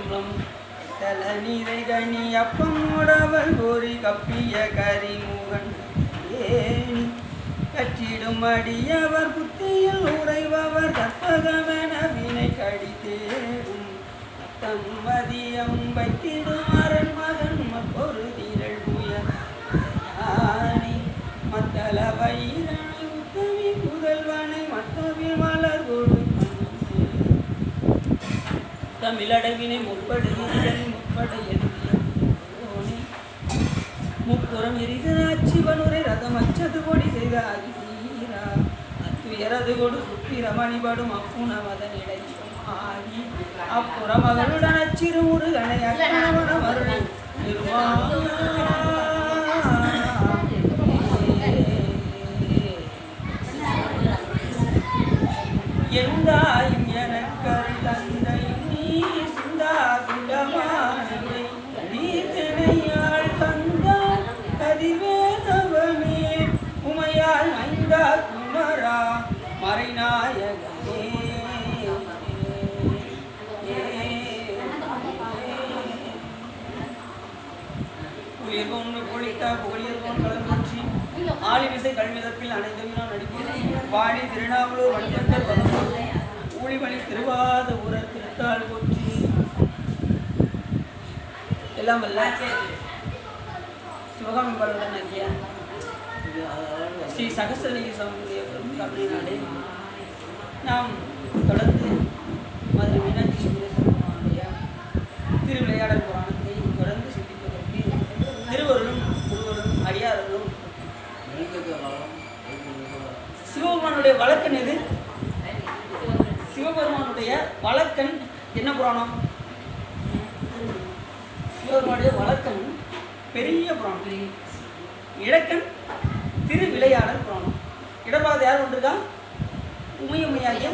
குளம் தல நீரை கனி அப்பம் உடவல் பொறி கப்பிய கரிமுகன் ஏனி கற்றிடும் அடியவர் புத்தியில் உறைபவர் கற்பகமென வினை கடித்தேரும் தம்மதியம் வைத்திடும் அரண் மகன் மற்றொரு திரள் புயணி மத்தள வயிறனை உத்தமி புதல்வனை மத்தவில் மலர் கொடு தமிழடவினை முற்படுகிறன் முற்பட எழுதிய முப்புறம் எரிது அச்சிவனுரை ரதம் அச்சது கொடி செய்த அகிரா அத்துயரது கொடு சுப்பிரமணிபடும் அப்புன மதனிடை ஆகி அப்புற மகளுடன் அச்சிறு முருகனை அக்கணவன மருள் எந்தாயும் எனக்கருள் தந்தையும் நீ சிந்தா குலமானவை நீத்தனையாள் தந்தா கதிவேதவமே உமையால் மைந்தா குமரா மறைநாயகனே புலியர்கொண்டு பொழித்த புகழியர்கொண்டு கலந்தொற்றி ஆலிமிசை கல்விதப்பில் அனைத்துவினா நடிக்கிறேன் வாழி திருநாவலூர் வணிகர்கள் ஊழிமணி திருவாத ஊரர் திருத்தாள் போற்றி எல்லாம் வல்ல சிவகாமி பாலனுடன் ஆகிய ஸ்ரீ சகஸ்ரலிங்க சுவாமியுடைய கருணையினாலே நாம் தொடர்ந்து மதுரை மீனாட்சி சுந்தரேஸ்வரனுடைய திருவிளையாடல் புராணத்தை தொடர்ந்து சிந்திப்பதற்கு திருவருளும் குருவரும் அடியார்களும் சிவபெருமானுடைய வழக்கன் எது? சிவபெருமானுடைய வழக்கன் என்ன புராணம்? சிவபெருமானுடைய வழக்கன் பெரிய புராணம். இடக்கன் திருவிளையாடல் புராணம். இடபாகத்தை யார் கொண்டிருக்கா? உமையாகிய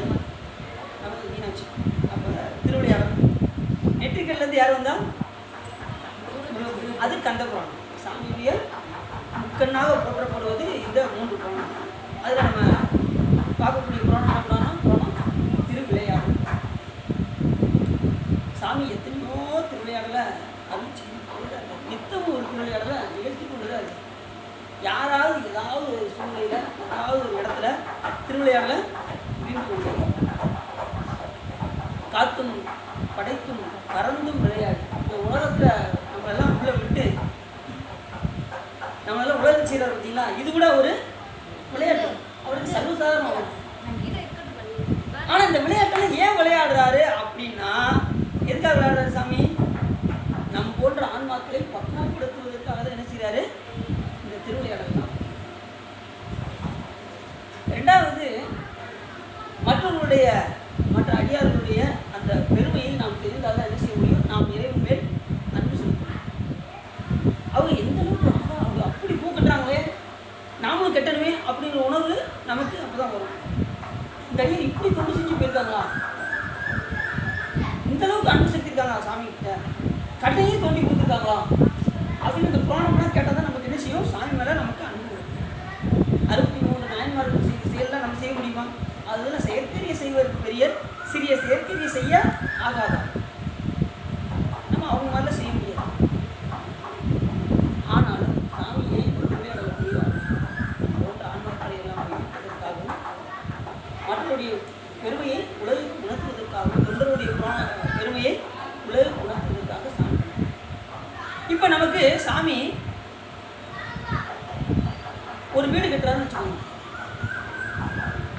நமது மீனாட்சி. அப்போ திருவிளையாடல். நெற்றிக்கல்லேருந்து யார் வந்தா? அது கந்த புராணம். சாமியுடைய முக்கண்ணாக போற்றப்படுவது இந்த 3 புராணம். அதில் நம்ம பார்க்கக்கூடிய புராணம் திருவிளையாடல். சாமி எத்தனையோ திருவிளையாடலை அருள் செய்து போகிறாங்க. நித்தமும் ஒரு திருவிளையாடலை நிகழ்த்தி கொண்டுதான் இருக்கு. யாராவது ஏதாவது ஒரு சூழ்நிலையில் ஏதாவது ஒரு இடத்துல திருவிளையாடலை புரிந்து கொண்டு காத்தும் படைத்தும் பறந்தும் விளையாடி இந்த உலகத்தில் நம்மளெல்லாம் உள்ள விட்டு நம்மளெல்லாம் உலகம் செய்கிறார் பார்த்தீங்களா? இது கூட ஒரு விளையாட்டு. அவருக்கு சர்வசாதாரணம் வரும். ஆனால் இந்த விளையாட்டில் ஏன் விளையாடுறாரு அப்படின்னா, எதுக்காக விளையாடுறாரு சாமி? நம்ம போன்ற ஆன்மாக்களை பக்குவப்படுத்துவதற்காக தான் என்ன செய்கிறாரு? இந்த திருவிளையாடல் தான். ரெண்டாவது, மற்ற அடியார்களுடைய அந்த பெருமையை நாம் தெரிந்தால் தான் என்ன செய்ய முடியும்? நாம் இறைவன் மேல் அன்பு செலுத்தணும். அவங்க எந்த அளவுக்கு அவங்க அப்படி பூக்கட்டுறாங்களே, நாமளும் கெட்டணுமே அப்படிங்கிற உணர்வு நமக்கு அப்போ தான் வரும். இந்த ஐயர் இப்படி தொண்டு செஞ்சு போயிருக்காங்களா, இந்த அளவுக்கு அன்பு செலுத்திருக்காங்களா சாமி கிட்ட, கட்டையே தோண்டி கொடுத்துருக்காங்களா அப்படின்னு இந்த புராணம்லாம் கேட்டால் தான் நமக்கு என்ன செய்யும்? சாமி மேலே நமக்கு அன்பு. 63 நாயன்மார்கள் செயல்லாம் நம்ம செய்ய முடியுமா? அதுதான் செயற்கரிய செய்வதற்கு பெரிய சிறிய செயற்கரிய செய்ய ஆகாதா? நம்ம அவங்க மாதிரிலாம் செய்ய முடியாது. ஆனாலும் சாமியை திருவிளையாடல் போன்ற ஆன்மாக்களை எல்லாம் வைப்பதற்காகவும் மற்றவருடைய பெருமையை உலகுக்கு உணர்த்துவதற்காகவும் தொண்டருடைய பெருமையை உலகுக்கு உணர்த்துவதற்காக சாமி. இப்போ நமக்கு சாமி ஒரு வீடு கட்டுறாருன்னு வச்சுக்கோங்க.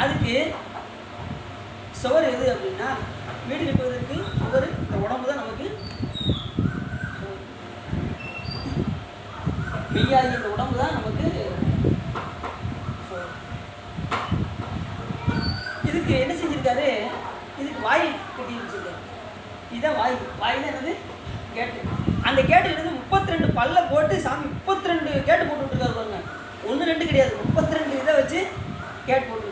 அதுக்கு சுவர் எது அப்படின்னா, வீடு கட்டுவதற்கு சுவர் இந்த உடம்பு தான் நமக்கு. மெய்யாகி இந்த உடம்பு தான் நமக்கு. இதுக்கு என்ன செஞ்சிருக்காரு? இதுக்கு வாயில் கட்டி வச்சிருக்காரு. இதுதான் வாயில். வாயில் என்னது? கேட்டு. அந்த கேட்டு இருந்து 32 பல்ல போட்டு சாமி 32 கேட்டு போட்டு விட்டுருக்காரு பாருங்க. 1 2 கிடையாது, 32 இதை வச்சு கேட் போட்டு.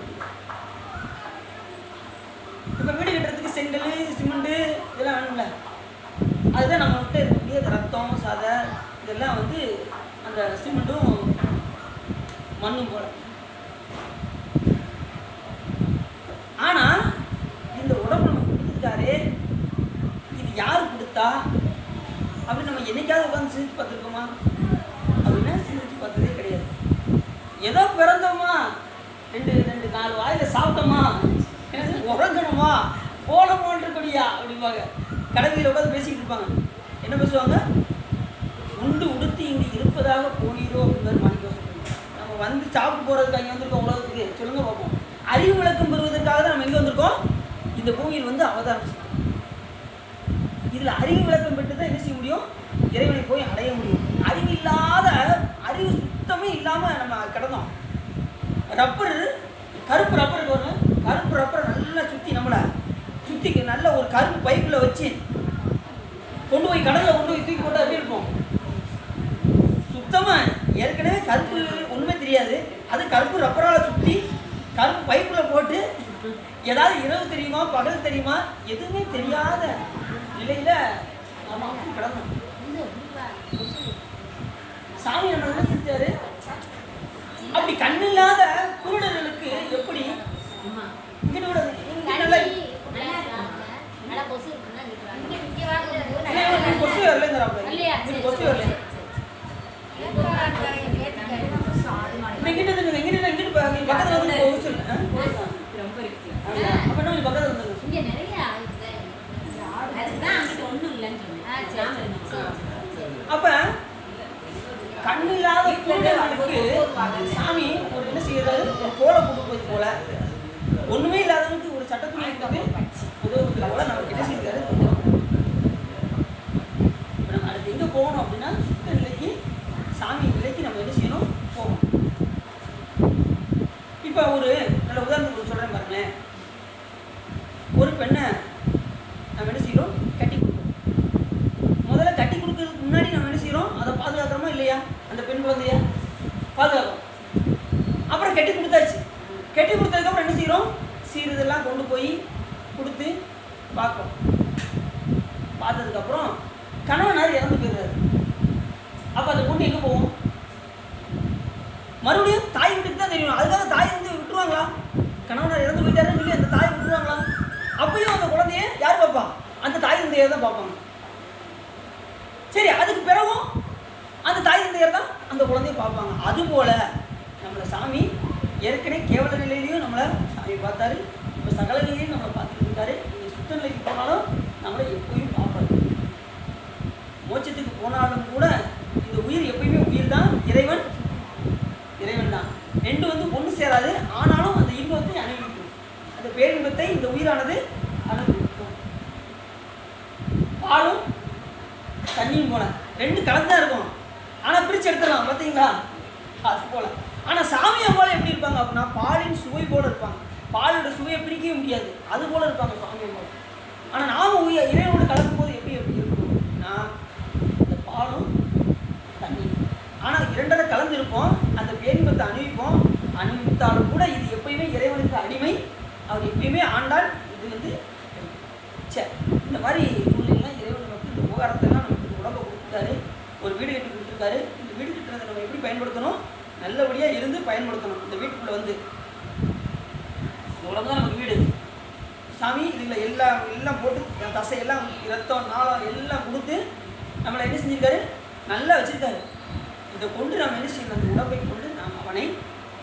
இப்போ வீடு கட்டுறதுக்கு செங்கல் சிமெண்ட்டு இதெல்லாம் வேணும்ல, அதுதான் நம்ம கிட்ட இருக்கக்கூடிய ரத்தம் சதை இதெல்லாம் வந்து அந்த சிமெண்ட்டும் மண்ணும் போல. ஆனால் இந்த உடம்பு நம்ம கொடுத்துருக்காரு, இது யார் கொடுத்தா? கொடுத்தா அப்படி நம்ம என்னைக்காவது உட்காந்து சிந்திச்சு பார்த்துருக்கோமா அப்படின்னா சிந்திச்சு பார்த்ததே கிடையாது. ஏதோ பிறந்தோமா, ரெண்டு 4 வாயில சாப்பிட்டோமா, உறங்கணுமா, போனோமான்றியா அப்படிம்பாங்க. கடமையில் உட்காந்து பேசிக்கிட்டு இருப்பாங்க. என்ன பேசுவாங்க? உண்டு உடுத்தி இங்கே இருப்பதாக போனீரோ அப்படிங்கிற மாணிக்க சொல்லுவாங்க. நம்ம வந்து சாப்பிட்டு போகிறதுக்கு அங்கே வந்திருக்கோம் உலகத்துக்கு, சொல்லுங்க பார்ப்போம். அறிவு விளக்கம் பெறுவதற்காக தான் நம்ம எங்கே வந்திருக்கோம்? இந்த பூமியில் வந்து அவதாரம் செய்யணும். இதில் அறிவு விளக்கம் பெற்று தான் என்ன செய்ய முடியும்? இறைவனை போய் அடைய முடியும். அறிவு இல்லாத, அறிவு சுத்தமே இல்லாமல் நம்ம கிடந்தோம். ரப்பர், கருப்பு ரப்பர் வரும், கருப்பு ரப்பரை நல்லா நம்மளை சுற்றி நல்ல ஒரு கருப்பு பைப்பில் வச்சு கொண்டு போய் கடலில் கொண்டு போய் தூக்கி போட்டு அப்படி இருப்போம். சுத்தமாக ஏற்கனவே கருப்பு ஒன்றுமே தெரியாது, அது கருப்பு ரப்பரால் சுற்றி கருப்பு பைப்பில் போட்டு ஏதாவது இரவு தெரியுமா பகல் தெரியுமா எதுவுமே தெரியாத நிலையில் நம்ம கிடந்தோம். சாமி நம்ம செஞ்சாரு. அப்படி கண்ணில்லாத குருடர்களுக்கு எப்படி அப்ப கண்ணில்லாத குருடர்களுக்கு சாமி ஒரு என்ன செய்யறாரு? ஒரு கோலை கொடுப்பது போல, ஒண்ணுமே இல்லாதவனுக்கு ஒரு சட்டத்துறை உதவுவது போல நம்ம என்ன செய்யறாரு? நம்ம அடுத்து எங்க போகணும் அப்படின்னா சுத்த நிலைக்கு, சாமி நிலைக்கு நம்ம என்ன செய்யணும்? போகணும். இப்ப ஒரு நல்ல உதாரணத்துக்கு சொல்றேன் பாருங்களேன். ஒரு பெண்ணை நம்ம என்ன செய்யறோம்? கட்டி கொடுக்கணும். முதல்ல கட்டி கொடுக்கறதுக்கு முன்னாடி நம்ம என்ன செய்யறோம்? அதை பாதுகாக்கிறோமா இல்லையா? அந்த பெண் குழந்தைய பாதுகாக்கிறோம். அப்புறம் கட்டி கொடுத்தாச்சு. கட்டி கொடுத்ததுக்கப்புறம் என்ன செய்யறோம்? சீருதெல்லாம் கொண்டு போய் கொடுத்து பார்க்கிறோம். பார்த்ததுக்கப்புறம் கணவனார் இறந்து போயிடுறாரு. அப்போ அந்த பொண்ணு எங்கே போவோம்? மறுபடியும் தாய் வீட்டுக்கு தான் தெரியும். அதுக்காக தாய் வந்து விட்டுருவாங்களா? கணவனார் இறந்து போயிட்டாருன்னு சொல்லி அந்த தாய் விட்டுருவாங்களா? அப்பயும் அந்த குழந்தைய யார் பார்ப்பா? அந்த தாய் தந்தையை தான் பார்ப்பாங்க. சரி, அதுக்கு பிறகும் அந்த தாய் தந்தையர் தான் அந்த குழந்தைய பார்ப்பாங்க. அதுபோல நம்மளை சாமி ஏற்கனவே கேவல நிலையிலையும் நம்மளை சாமி பார்த்தாரு, இப்போ சகல நிலையிலையும் நம்மளை பார்த்துட்டு இருக்காரு. நீங்கள் சுத்த நிலைக்கு போனாலும் நம்மளை எப்பயும் பார்ப்பாரு. மோட்சத்துக்கு போனாலும் கூட இந்த உயிர் எப்பயுமே உயிர் தான், இறைவன் இறைவன் தான். ரெண்டு வந்து ஒன்று சேராது. ஆனாலும் அந்த இன்பத்தை அனுபவிக்கும். அந்த பேரின்பத்தை இந்த உயிரானது அனுபவிக்கும். பாலும் தண்ணியும் போல ரெண்டு கலந்துதான் இருக்கும். ஆனால் பிரித்து எடுத்துடலாம், பார்த்தீங்களா? அது போல. ஆனால் சாமியை போல எப்படி இருப்பாங்க அப்படின்னா பாலின் சுவை போல இருப்பாங்க. பாலோட சுவையை பிரிக்கவே முடியாது, அது போல இருப்பாங்க சாமியை போல. ஆனால் நாம இறைவனோடு கலக்கும் போது எப்படி இருக்கும்னா இந்த பாலும் தண்ணி, ஆனால் இரண்டரை கலந்து இருப்போம். அந்த பேரின்பத்தை அனுபவிப்போம். அனுபவித்தாலும் கூட இது எப்பயுமே இறைவனுக்கு அடிமை. அவர் எப்பயுமே ஆண்டால் இது வந்து சரி. இந்த மாதிரி சூழ்நிலாம் இறைவன் நமக்கு இந்த உபகாரத்தெல்லாம் நமக்கு உடம்பை கொடுத்துருக்காரு. ஒரு வீடு கட்டி கொடுத்துருக்காரு. இந்த வீடு கட்டுறதை நம்ம எப்படி பயன்படுத்தணும்? நல்லபடியாக இருந்து பயன்படுத்தணும். இந்த வீட்டுக்குள்ளே வந்து இந்த உடம்பு தான் நமக்கு வீடு. சாமி இதில் எல்லாம் போட்டு தசையெல்லாம் ரத்தம் நாளம் எல்லாம் கொடுத்து நம்மளை என்ன செஞ்சுருக்காரு? நல்லா வச்சுருக்காரு. இதை கொண்டு நாம் என்ன செய்யணும்? அந்த உடம்பை கொண்டு நாம் அவனை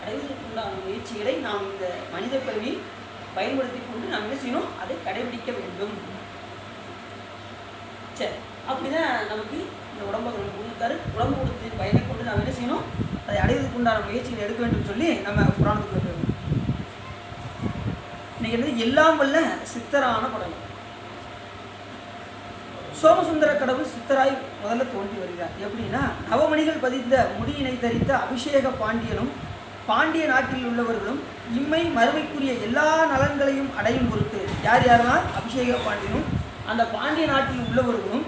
அடைவதற்கு உண்டான முயற்சிகளை நாம் இந்த மனித பிறவி பயன்படுத்தி கொண்டு நாம் என்ன செய்யணும்? அதை கடைபிடிக்க வேண்டும். சரி, அப்படிதான் நமக்கு இந்த உடம்பை கொடுத்தாரு. உடம்பு கொடுத்து பயனை கொண்டு நாம் என்ன செய்யணும்? அதை அடைவதற்கு உண்டான முயற்சிகளை எடுக்க வேண்டும் சொல்லி நம்ம புராணத்துக்கு வேண்டும். இன்னைக்கு வந்து எல்லாம் வல்ல சித்தரான படம். சோமசுந்தர கடவுள் சித்தராய் முதல்ல தோன்றி வருகிறார். எப்படின்னா நவமணிகள் பதித்த முடியினை தரித்த அபிஷேக பாண்டியனும் பாண்டிய நாட்டில் உள்ளவர்களும் இம்மை மறுமைக்குரிய எல்லா நலன்களையும் அடையும் பொருட்டு யார் யாருன்னா அபிஷேக பாண்டியனும் அந்த பாண்டிய நாட்டில் உள்ளவர்களும்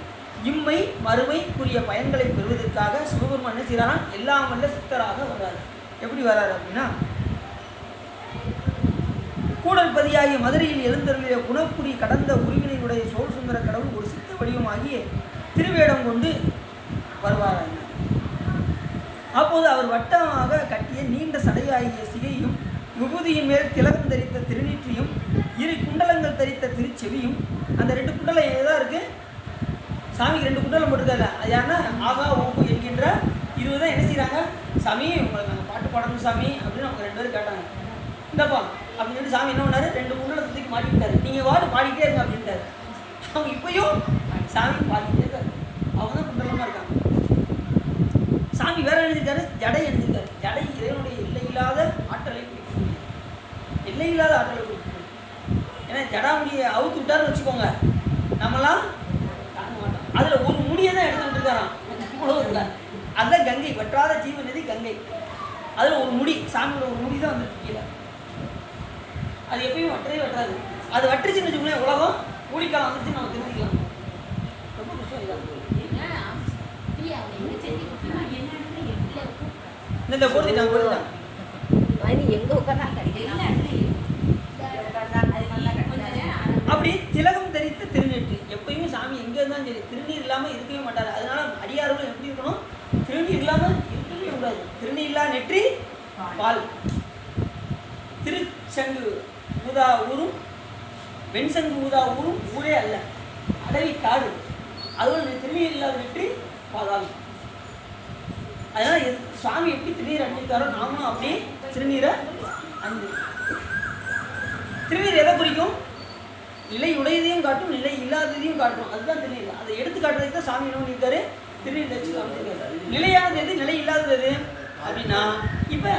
இம்மை மறுமைக்குரிய பயன்களை பெறுவதற்காக சிவபெருமான் என்ன செய்கிறானா? எல்லாம் வல்ல சித்தராக வர்றாரு. எப்படி வர்றாரு அப்படின்னா கூடல்பதியாகிய மதுரையில் எழுந்தருளிய குணப்புரி கடந்த உரிமையினுடைய சோமசுந்தர கடவுள் ஒரு சித்த வடிவமாகிய திருவேடம் கொண்டு வருவாராங்க. அப்போது அவர் வட்டமாக கட்டிய நீண்ட சடையாகிய சிகையும் விபூதியின் மேல் திலகம் தரித்த திருநீற்றியும் 2 குண்டலங்கள் தரித்த திருச்செவியும், அந்த 2 குண்டலம் எதாக இருக்குது? சாமிக்கு 2 குண்டலம் போட்டுருக்காங்க. அது யாருன்னா ஆகா ஓகு என்கின்ற 20 தான் என்ன செய்கிறாங்க, சாமி உங்களை நாங்கள் பாட்டு பாடணும் சாமி அப்படின்னு அவங்க 2 பேரும் கேட்டாங்க. இந்தப்பா அப்படின்னு சொல்லி சாமி என்ன பண்ணாரு, 2 குண்டலத்தை தூக்கி மாட்டிக்கிட்டாரு. நீங்கள் வாடு பாடிக்கிட்டே இருங்க அப்படின்ட்டாரு. அவங்க இப்பயும் சாமி பாடிக்கிட்டே இருக்காரு. அவங்க தான் குண்டலமாக இருக்காங்க. சாமி வேற எழுதியிருக்காரு, ஜடை எழுதியிருக்காரு. ஜடை இறைவனுடைய எல்லையில்லாத ஆற்றலை குறிக்கும், எல்லையில்லாத ஆற்றலை குறிக்கும். ஏன்னா ஜடாமுடியை அவுத்து விட்டாருன்னு வச்சுக்கோங்க, நம்மளாம் தாங்க மாட்டோம். அதில் ஒரு முடியை தான் எடுத்துக்கிட்டு இருக்காராம் உலகத்தில். அதுதான் கங்கை, வற்றாத ஜீவநதி கங்கை. அதில் ஒரு முடி, சாமியோட ஒரு முடி தான் வந்துட்டு கீழே. அது எப்பயும் வற்றவே வற்றாது. அது வற்றுச்சுன்னு வச்சுக்கோங்களேன், உலகம் ஊழிக்காலம் வந்துச்சு நம்ம தெரிஞ்சுக்கலாம். ரொம்ப கஷ்டம் இதாக இந்த போடுத்திட்டாங்க அப்படி திலகம் தரித்த திருநீற்று. எப்பயுமே சாமி எங்கே இருந்தாலும் சரி திருநீர் இல்லாமல் இருக்கவே மாட்டார். அதனால அடியார்களும் எப்படி இருக்கணும், திருநீர் இல்லாமல் இருக்கவே கூடாது. திருநீர் இல்லா நெற்றி பால். திருச்சங்கு ஊதா ஊரும் வெண்சங்கு ஊதா ஊரும் ஊரே அல்ல, அடவி காடு. அதுவும் திருநீர் இல்லாத நெற்றி பாதாளம். அதனால சுவாமி எப்படி திருநீர் அணிஞ்சிருக்காரோ நாமளும் அப்படியே திருநீரை அணிஞ்சு. திருநீர் எதை குறிக்கும், நிலை உடையதையும் காட்டும், நிலை இல்லாததையும் காட்டும். அதுதான் திருநீர். அதை எடுத்து காட்டுறதுக்கு தான் சாமி என்ன பண்ணியிருக்காரு, திருநீர் தச்சு காமிச்சிருக்காரு. நிலையானது எது, நிலை இல்லாதது எது அப்படின்னா, இப்போ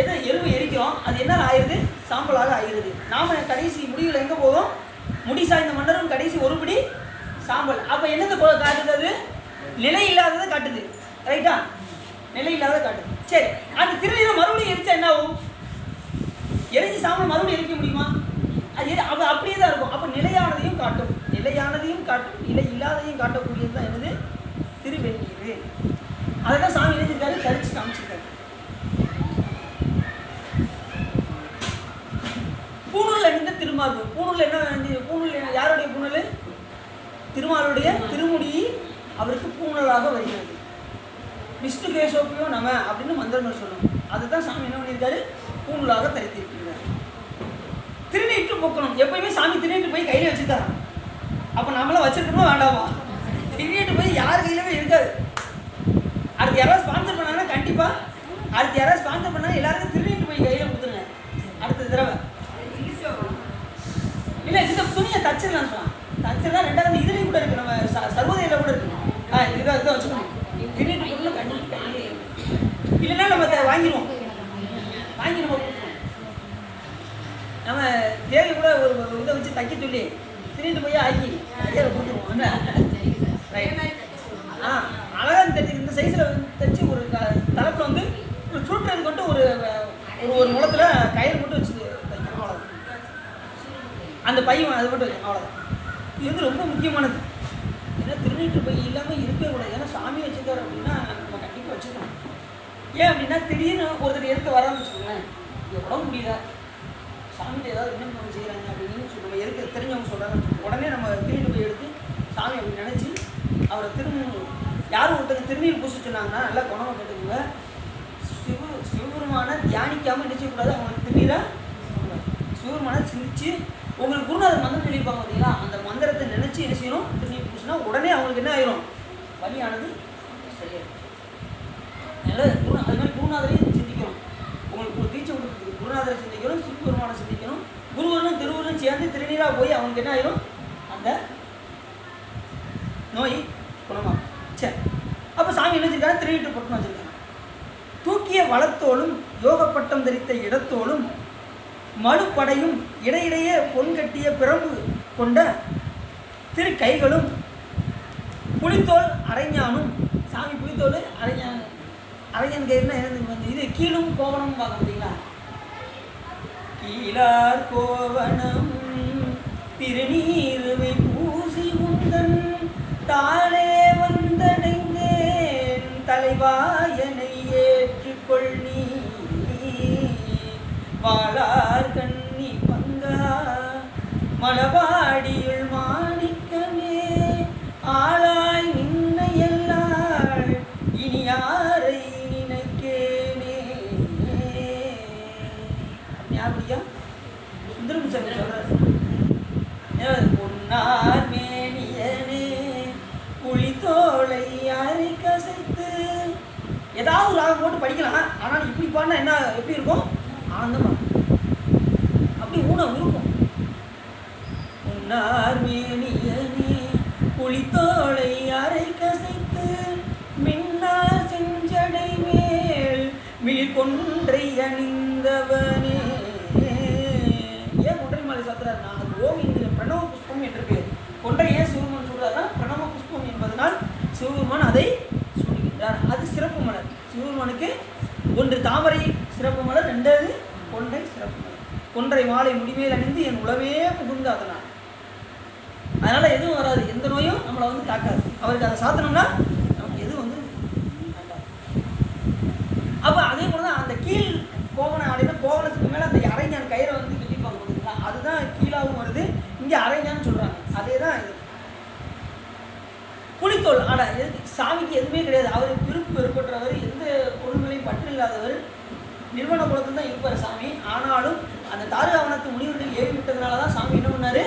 எதை எருவு எரிக்கிறோம், அது என்ன ஆயிடுது, சாம்பலாக ஆகிறது. நாம் கடைசி முடிவில் எங்கே போவோம், முடி சாய்ந்த மன்னரும் கடைசி ஒருபடி சாம்பல். அப்போ என்னது காட்டுது, நிலை இல்லாததை காட்டுது. ரைட்டா, நிலை இல்லாத காட்டுது. சரி, அந்த திருநீரை மறுபடியும் எரிச்சா என்ன ஆகும், எரிஞ்சு சாம்பல் மறுபடியும் எரிக்க முடியுமா, அது அப்படியே தான் இருக்கும். அப்போ நிலையானதையும் காட்டும், நிலையானதையும் காட்டும், நிலை இல்லாததையும் காட்டக்கூடியது தான் என்னது, திருவெண்ணீர். அதை தான் சாமி நினைச்சிருக்காரு, கரிச்சு காமிச்சிருக்காரு. பூணூல் அணிந்த திருமார்பு. பூணூல் என்ன, பூணூல் யாருடைய பூணூல், திருமாலுடைய திருமுடி அவருக்கு பூணலாக வருகிறது. விஷ்ணு கேசோப்பியோ நம அப்படின்னு மந்திரங்கள் சொல்லணும். அதுதான் சாமி என்ன பண்ணியிருக்காரு, பூணூலாக தரித்திருக்கிறார். திருநீட்டு போக்கணும். எப்பயுமே சாமி திருநீட்டு போய் கையில் வச்சுருக்காரு. அப்போ நம்மளாம் வச்சுருக்கணுமா வேண்டாமா, திருநீட்டு போய் யார் கையிலுமே இருக்காது. அடுத்து யாராவது ஸ்பான்சர் பண்ணாங்கன்னா கண்டிப்பாக, அடுத்து யாராவது ஸ்பான்சர் பண்ணால் எல்லாருக்கும் திருநீட்டு போய் கையில் கொடுத்துருங்க அடுத்த தடவை. இல்லை இந்த துணியை தச்சிடலாம் சொன்னா, தச்சிடலாம். 2வது இதுலேயும் கூட இருக்குது, நம்ம சர்வோதயில கூட இருக்குது. இதை வச்சுக்கணும். திருநீட்டு பொருள் கண்டிப்பாக இல்லைன்னா நம்ம வாங்கிடுவோம். நம்ம தேவி கூட ஒரு இதை வச்சு தைக்க சொல்லி திருநீட்டு போய் ஆக்கி கொடுத்துருவோம். அழகாக தெரிஞ்சு இந்த சைஸில் தைச்சி ஒரு தலைப்பில் வந்து ஒரு சுட்டுறதுக்கு மட்டும் ஒரு முளத்தில் கயிறு மட்டும் வச்சு தைக்கணும். அவ்வளோதான். அந்த பையன் அது மட்டும் வைக்கணும், அவ்வளோதான். இது வந்து ரொம்ப முக்கியமானது. ஏன்னா திருநீட்டு பை இல்லாமல் இருக்கவே கூடாது. ஏன்னா சாமி வச்சுருக்காரு அப்படின்னா நம்ம கண்டிப்பாக வச்சுக்கணும். ஏன் அப்படின்னா திடீர்னு ஒருத்தர் எடுத்து வரான்னு வச்சுக்கோங்களேன், இங்கே உடம்பு முடியல, சாமிகிட்ட ஏதாவது விண்ணப்பம் செய்கிறாங்க அப்படின்னு நம்ம எதுக்கு தெரிஞ்சவங்க சொல்கிறாங்கன்னு உடனே நம்ம திருநீட்டு போய் எடுத்து சாமி அப்படி நினச்சி அவரை யாரும் ஒருத்தருக்கு திருநீர் பூச சொன்னாங்கன்னா நல்லா குணமாக கேட்டுக்கோங்க. சிவபெருமான தியானிக்காமல் என்ன செய்யக்கூடாது, அவங்களுக்கு திருநீரை சிவபெருமான சிந்திச்சு உங்களுக்கு குருநாதர் மந்திரம் சொல்லியிருப்பாங்க பார்த்தீங்களா, அந்த மந்திரத்தை நினச்சி என்ன செய்யணும், திருநீர் பூசினா உடனே அவங்களுக்கு என்ன ஆயிரும், வலியானது சரியாயிடும். அதனால் அது மாதிரி குருநாதரையும் சிந்திக்கணும். உங்களுக்கு ஒரு தீட்சை கொடுக்குறதுக்கு குருநாதரை சிந்திக்கணும், சிவபெருமானை சிந்திக்கணும். குருவரும் திருவரும் சேர்ந்து திருநீராக போய் அவங்களுக்கு என்ன ஆயிரும், அந்த நோய் குணமாகும். சரி, அப்போ சாமி என்ன வச்சிருக்காங்க, திருநீட்டு பட்டம் வச்சுருக்காங்க. தூக்கிய வளத்தோளும் யோகப்பட்டம் தரித்த இடத்தோளும் மடுப்படையும் இடையிடையே பொன்கட்டிய பிரம்பு கொண்ட திரு கைகளும் புலித்தோல் அரைஞானும். சாமி புலித்தோல் அரைஞான் கைன்னா வந்து இது கீழும் கோவணமும் பார்க்க முடியுங்களா, கீழார் கோவணம் திருநீருவை பூசி உந்தன் தாளே வந்தடைந்தேன் தலைவாயனை ஏற்றுக்கொள் நீ வாழார் கண்ணி பங்கா மலபாடியுள் மாணிக்கமே ஆளாய் நின்ன எல்லாள் இனி யாரை நினைக்கேனே. அப்படியா சுந்தரம் சாமி சொல்றாரு, பொன்னார் மேனியனே ராகம் போட்டு படிக்கலாம். ஆனால் இப்படி பாடினா என்ன எப்படி இருக்கும்? ஆனந்தமாக அப்படி ஊனம் இருக்கும். உன்னார் மேனியனி புலித்தோளை அரை கசைத்து மின்னார் செஞ்சடை மேல் மிழ் கொன்றை அணிந்தவனே. ஏன் கொன்றை மாலை சாத்துறாருன்னா அது ஓவிய பிரணவ புஷ்பம் என்று பேர். கொன்றை ஏன் சிவபெருமான் சொல்றாருன்னா பிரணவ புஷ்பம் என்பதனால் சிவபெருமான் அதை சொல்லுகின்றார். அது சிறப்பு மலர். சிவபெருமானுக்கு ஒன்று தாமரை சிறப்பு மலர், ரெண்டாவது கொன்றை சிறப்பு மலர். கொன்றை மாலை முடிமேல் அணிந்து என் உளவே புகுந்து அதனால் எதுவும் வராது, எந்த நோயும் நம்மளை வந்து தாக்காது. அவருக்கு அதை சாத்தனோம்னா நமக்கு எதுவும் வந்து வேண்டாம். அப்போ அதே போல தான் அந்த கீழ் கோவணம் ஆடினா கோவணத்துக்கு மேலே அந்த அரைஞான் கயிறை வந்து கட்டிப்பாங்க பார்த்தீங்களா, அதுதான் கீழாகவும் வருது, இங்கே அரைஞான்னு சொல்கிறாங்க. அதே தான் இது. புலித்தோல் ஆடா சாமிக்கு எதுவுமே கிடையாது. அவர் விருப்பு வெறுப்பற்றவர், எந்த பொருள்களையும் பற்று இல்லாதவர், நிர்வாண குலத்தில் தான் இருப்பார் சாமி. ஆனாலும் அந்த தாருகாவனத்து முனிவர்கள் ஏறி விட்டதுனால தான் சாமி என்ன பண்ணார்,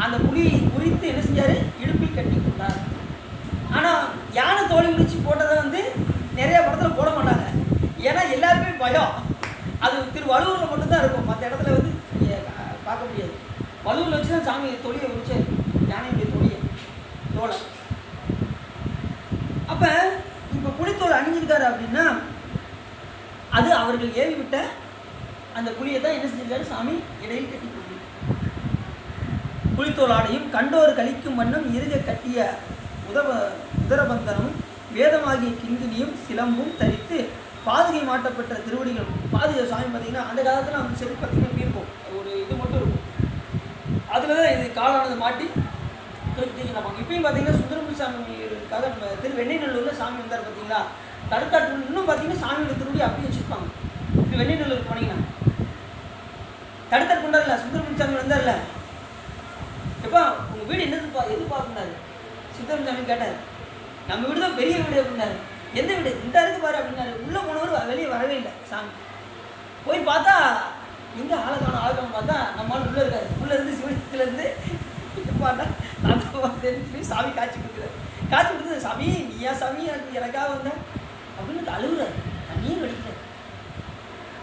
அந்த புலியை குறித்து என்ன செஞ்சார், இடுப்பில் கட்டி கொண்டார். ஆனால் யானை தோலை உரிச்சு போட்டதை வந்து நிறைய படத்தில் போட மாட்டாங்க. ஏன்னா எல்லாருமே பயம். அது வலுவூரில் மட்டும்தான் இருக்கும், மற்ற இடத்துல வந்து பார்க்க முடியாது. வலுவூரில் வச்சு தான் சாமி தொழியை உரிச்சார், யானையுடைய தோலை. அப்போ இப்போ புலித்தோல் அணிஞ்சிருக்காரு அப்படின்னா அது அவர்கள் ஏவி விட்ட அந்த புலியை தான் என்ன செஞ்சிருக்காரு சாமி இடையில் கட்டி கொண்டு. புலித்தோல் ஆடையும் கண்டோர் கழிக்கும் வண்ணம் இருக கட்டிய உதரபந்தனும் வேதமாகிய கிங்கினியும் சிலம்பும் தரித்து பாதுகை மாட்டப்பட்ட திருவடிகளும். பாதுகை சாமி பார்த்தீங்கன்னா அந்த காலத்தில் வந்து செருப்பு பார்த்தீங்கன்னா எப்படி இருக்கும், ஒரு இது மட்டும் இருக்கும், அதில் தான் இது காலானது மாட்டி தூக்கி நம்ம. இப்பயும் பார்த்தீங்கன்னா சுந்தரமூர்த்தி சாமிக்காக நம்ம வெண்ணைநல்லூரில் சாமி வந்தார் பார்த்தீங்களா, தடுக்காட்டு இன்னும் பார்த்தீங்கன்னா சாமியோட திருவடி அப்படியே வச்சுருப்பாங்க. வெண்ணைநல்லூர் போனீங்கன்னா தடுக்காட்டு கொண்டார்ல சுந்தரமூர்த்தி சாமி வந்தார்ல, எப்பா உங்கள் வீடு என்னது எதிர்பார்க்குனாரு சுந்தரமூர்த்தி சாமி கேட்டார். நம்ம வீடு தான் பெரிய வீடு அப்படின்னாரு. எந்த வீடு இந்த இருக்கு பாரு அப்படின்னாரு. உள்ளே போனவர் வெளியே வரவே இல்லை. சாமி போய் பார்த்தா எங்கே ஆளக்கான பார்த்தா நம்மளால் உள்ளே இருக்காரு. உள்ளே இருந்து சிவலிங்கத்துலேருந்து பார்த்தா நான் தெரிஞ்சு சாமி காட்சி கொடுக்குறாரு. காட்சி கொடுத்தது சாமி நீயா சாமி எனக்காக வந்தேன் அப்படின்னு அழுகுறாரு, தண்ணீர் வடிக்கிறார்.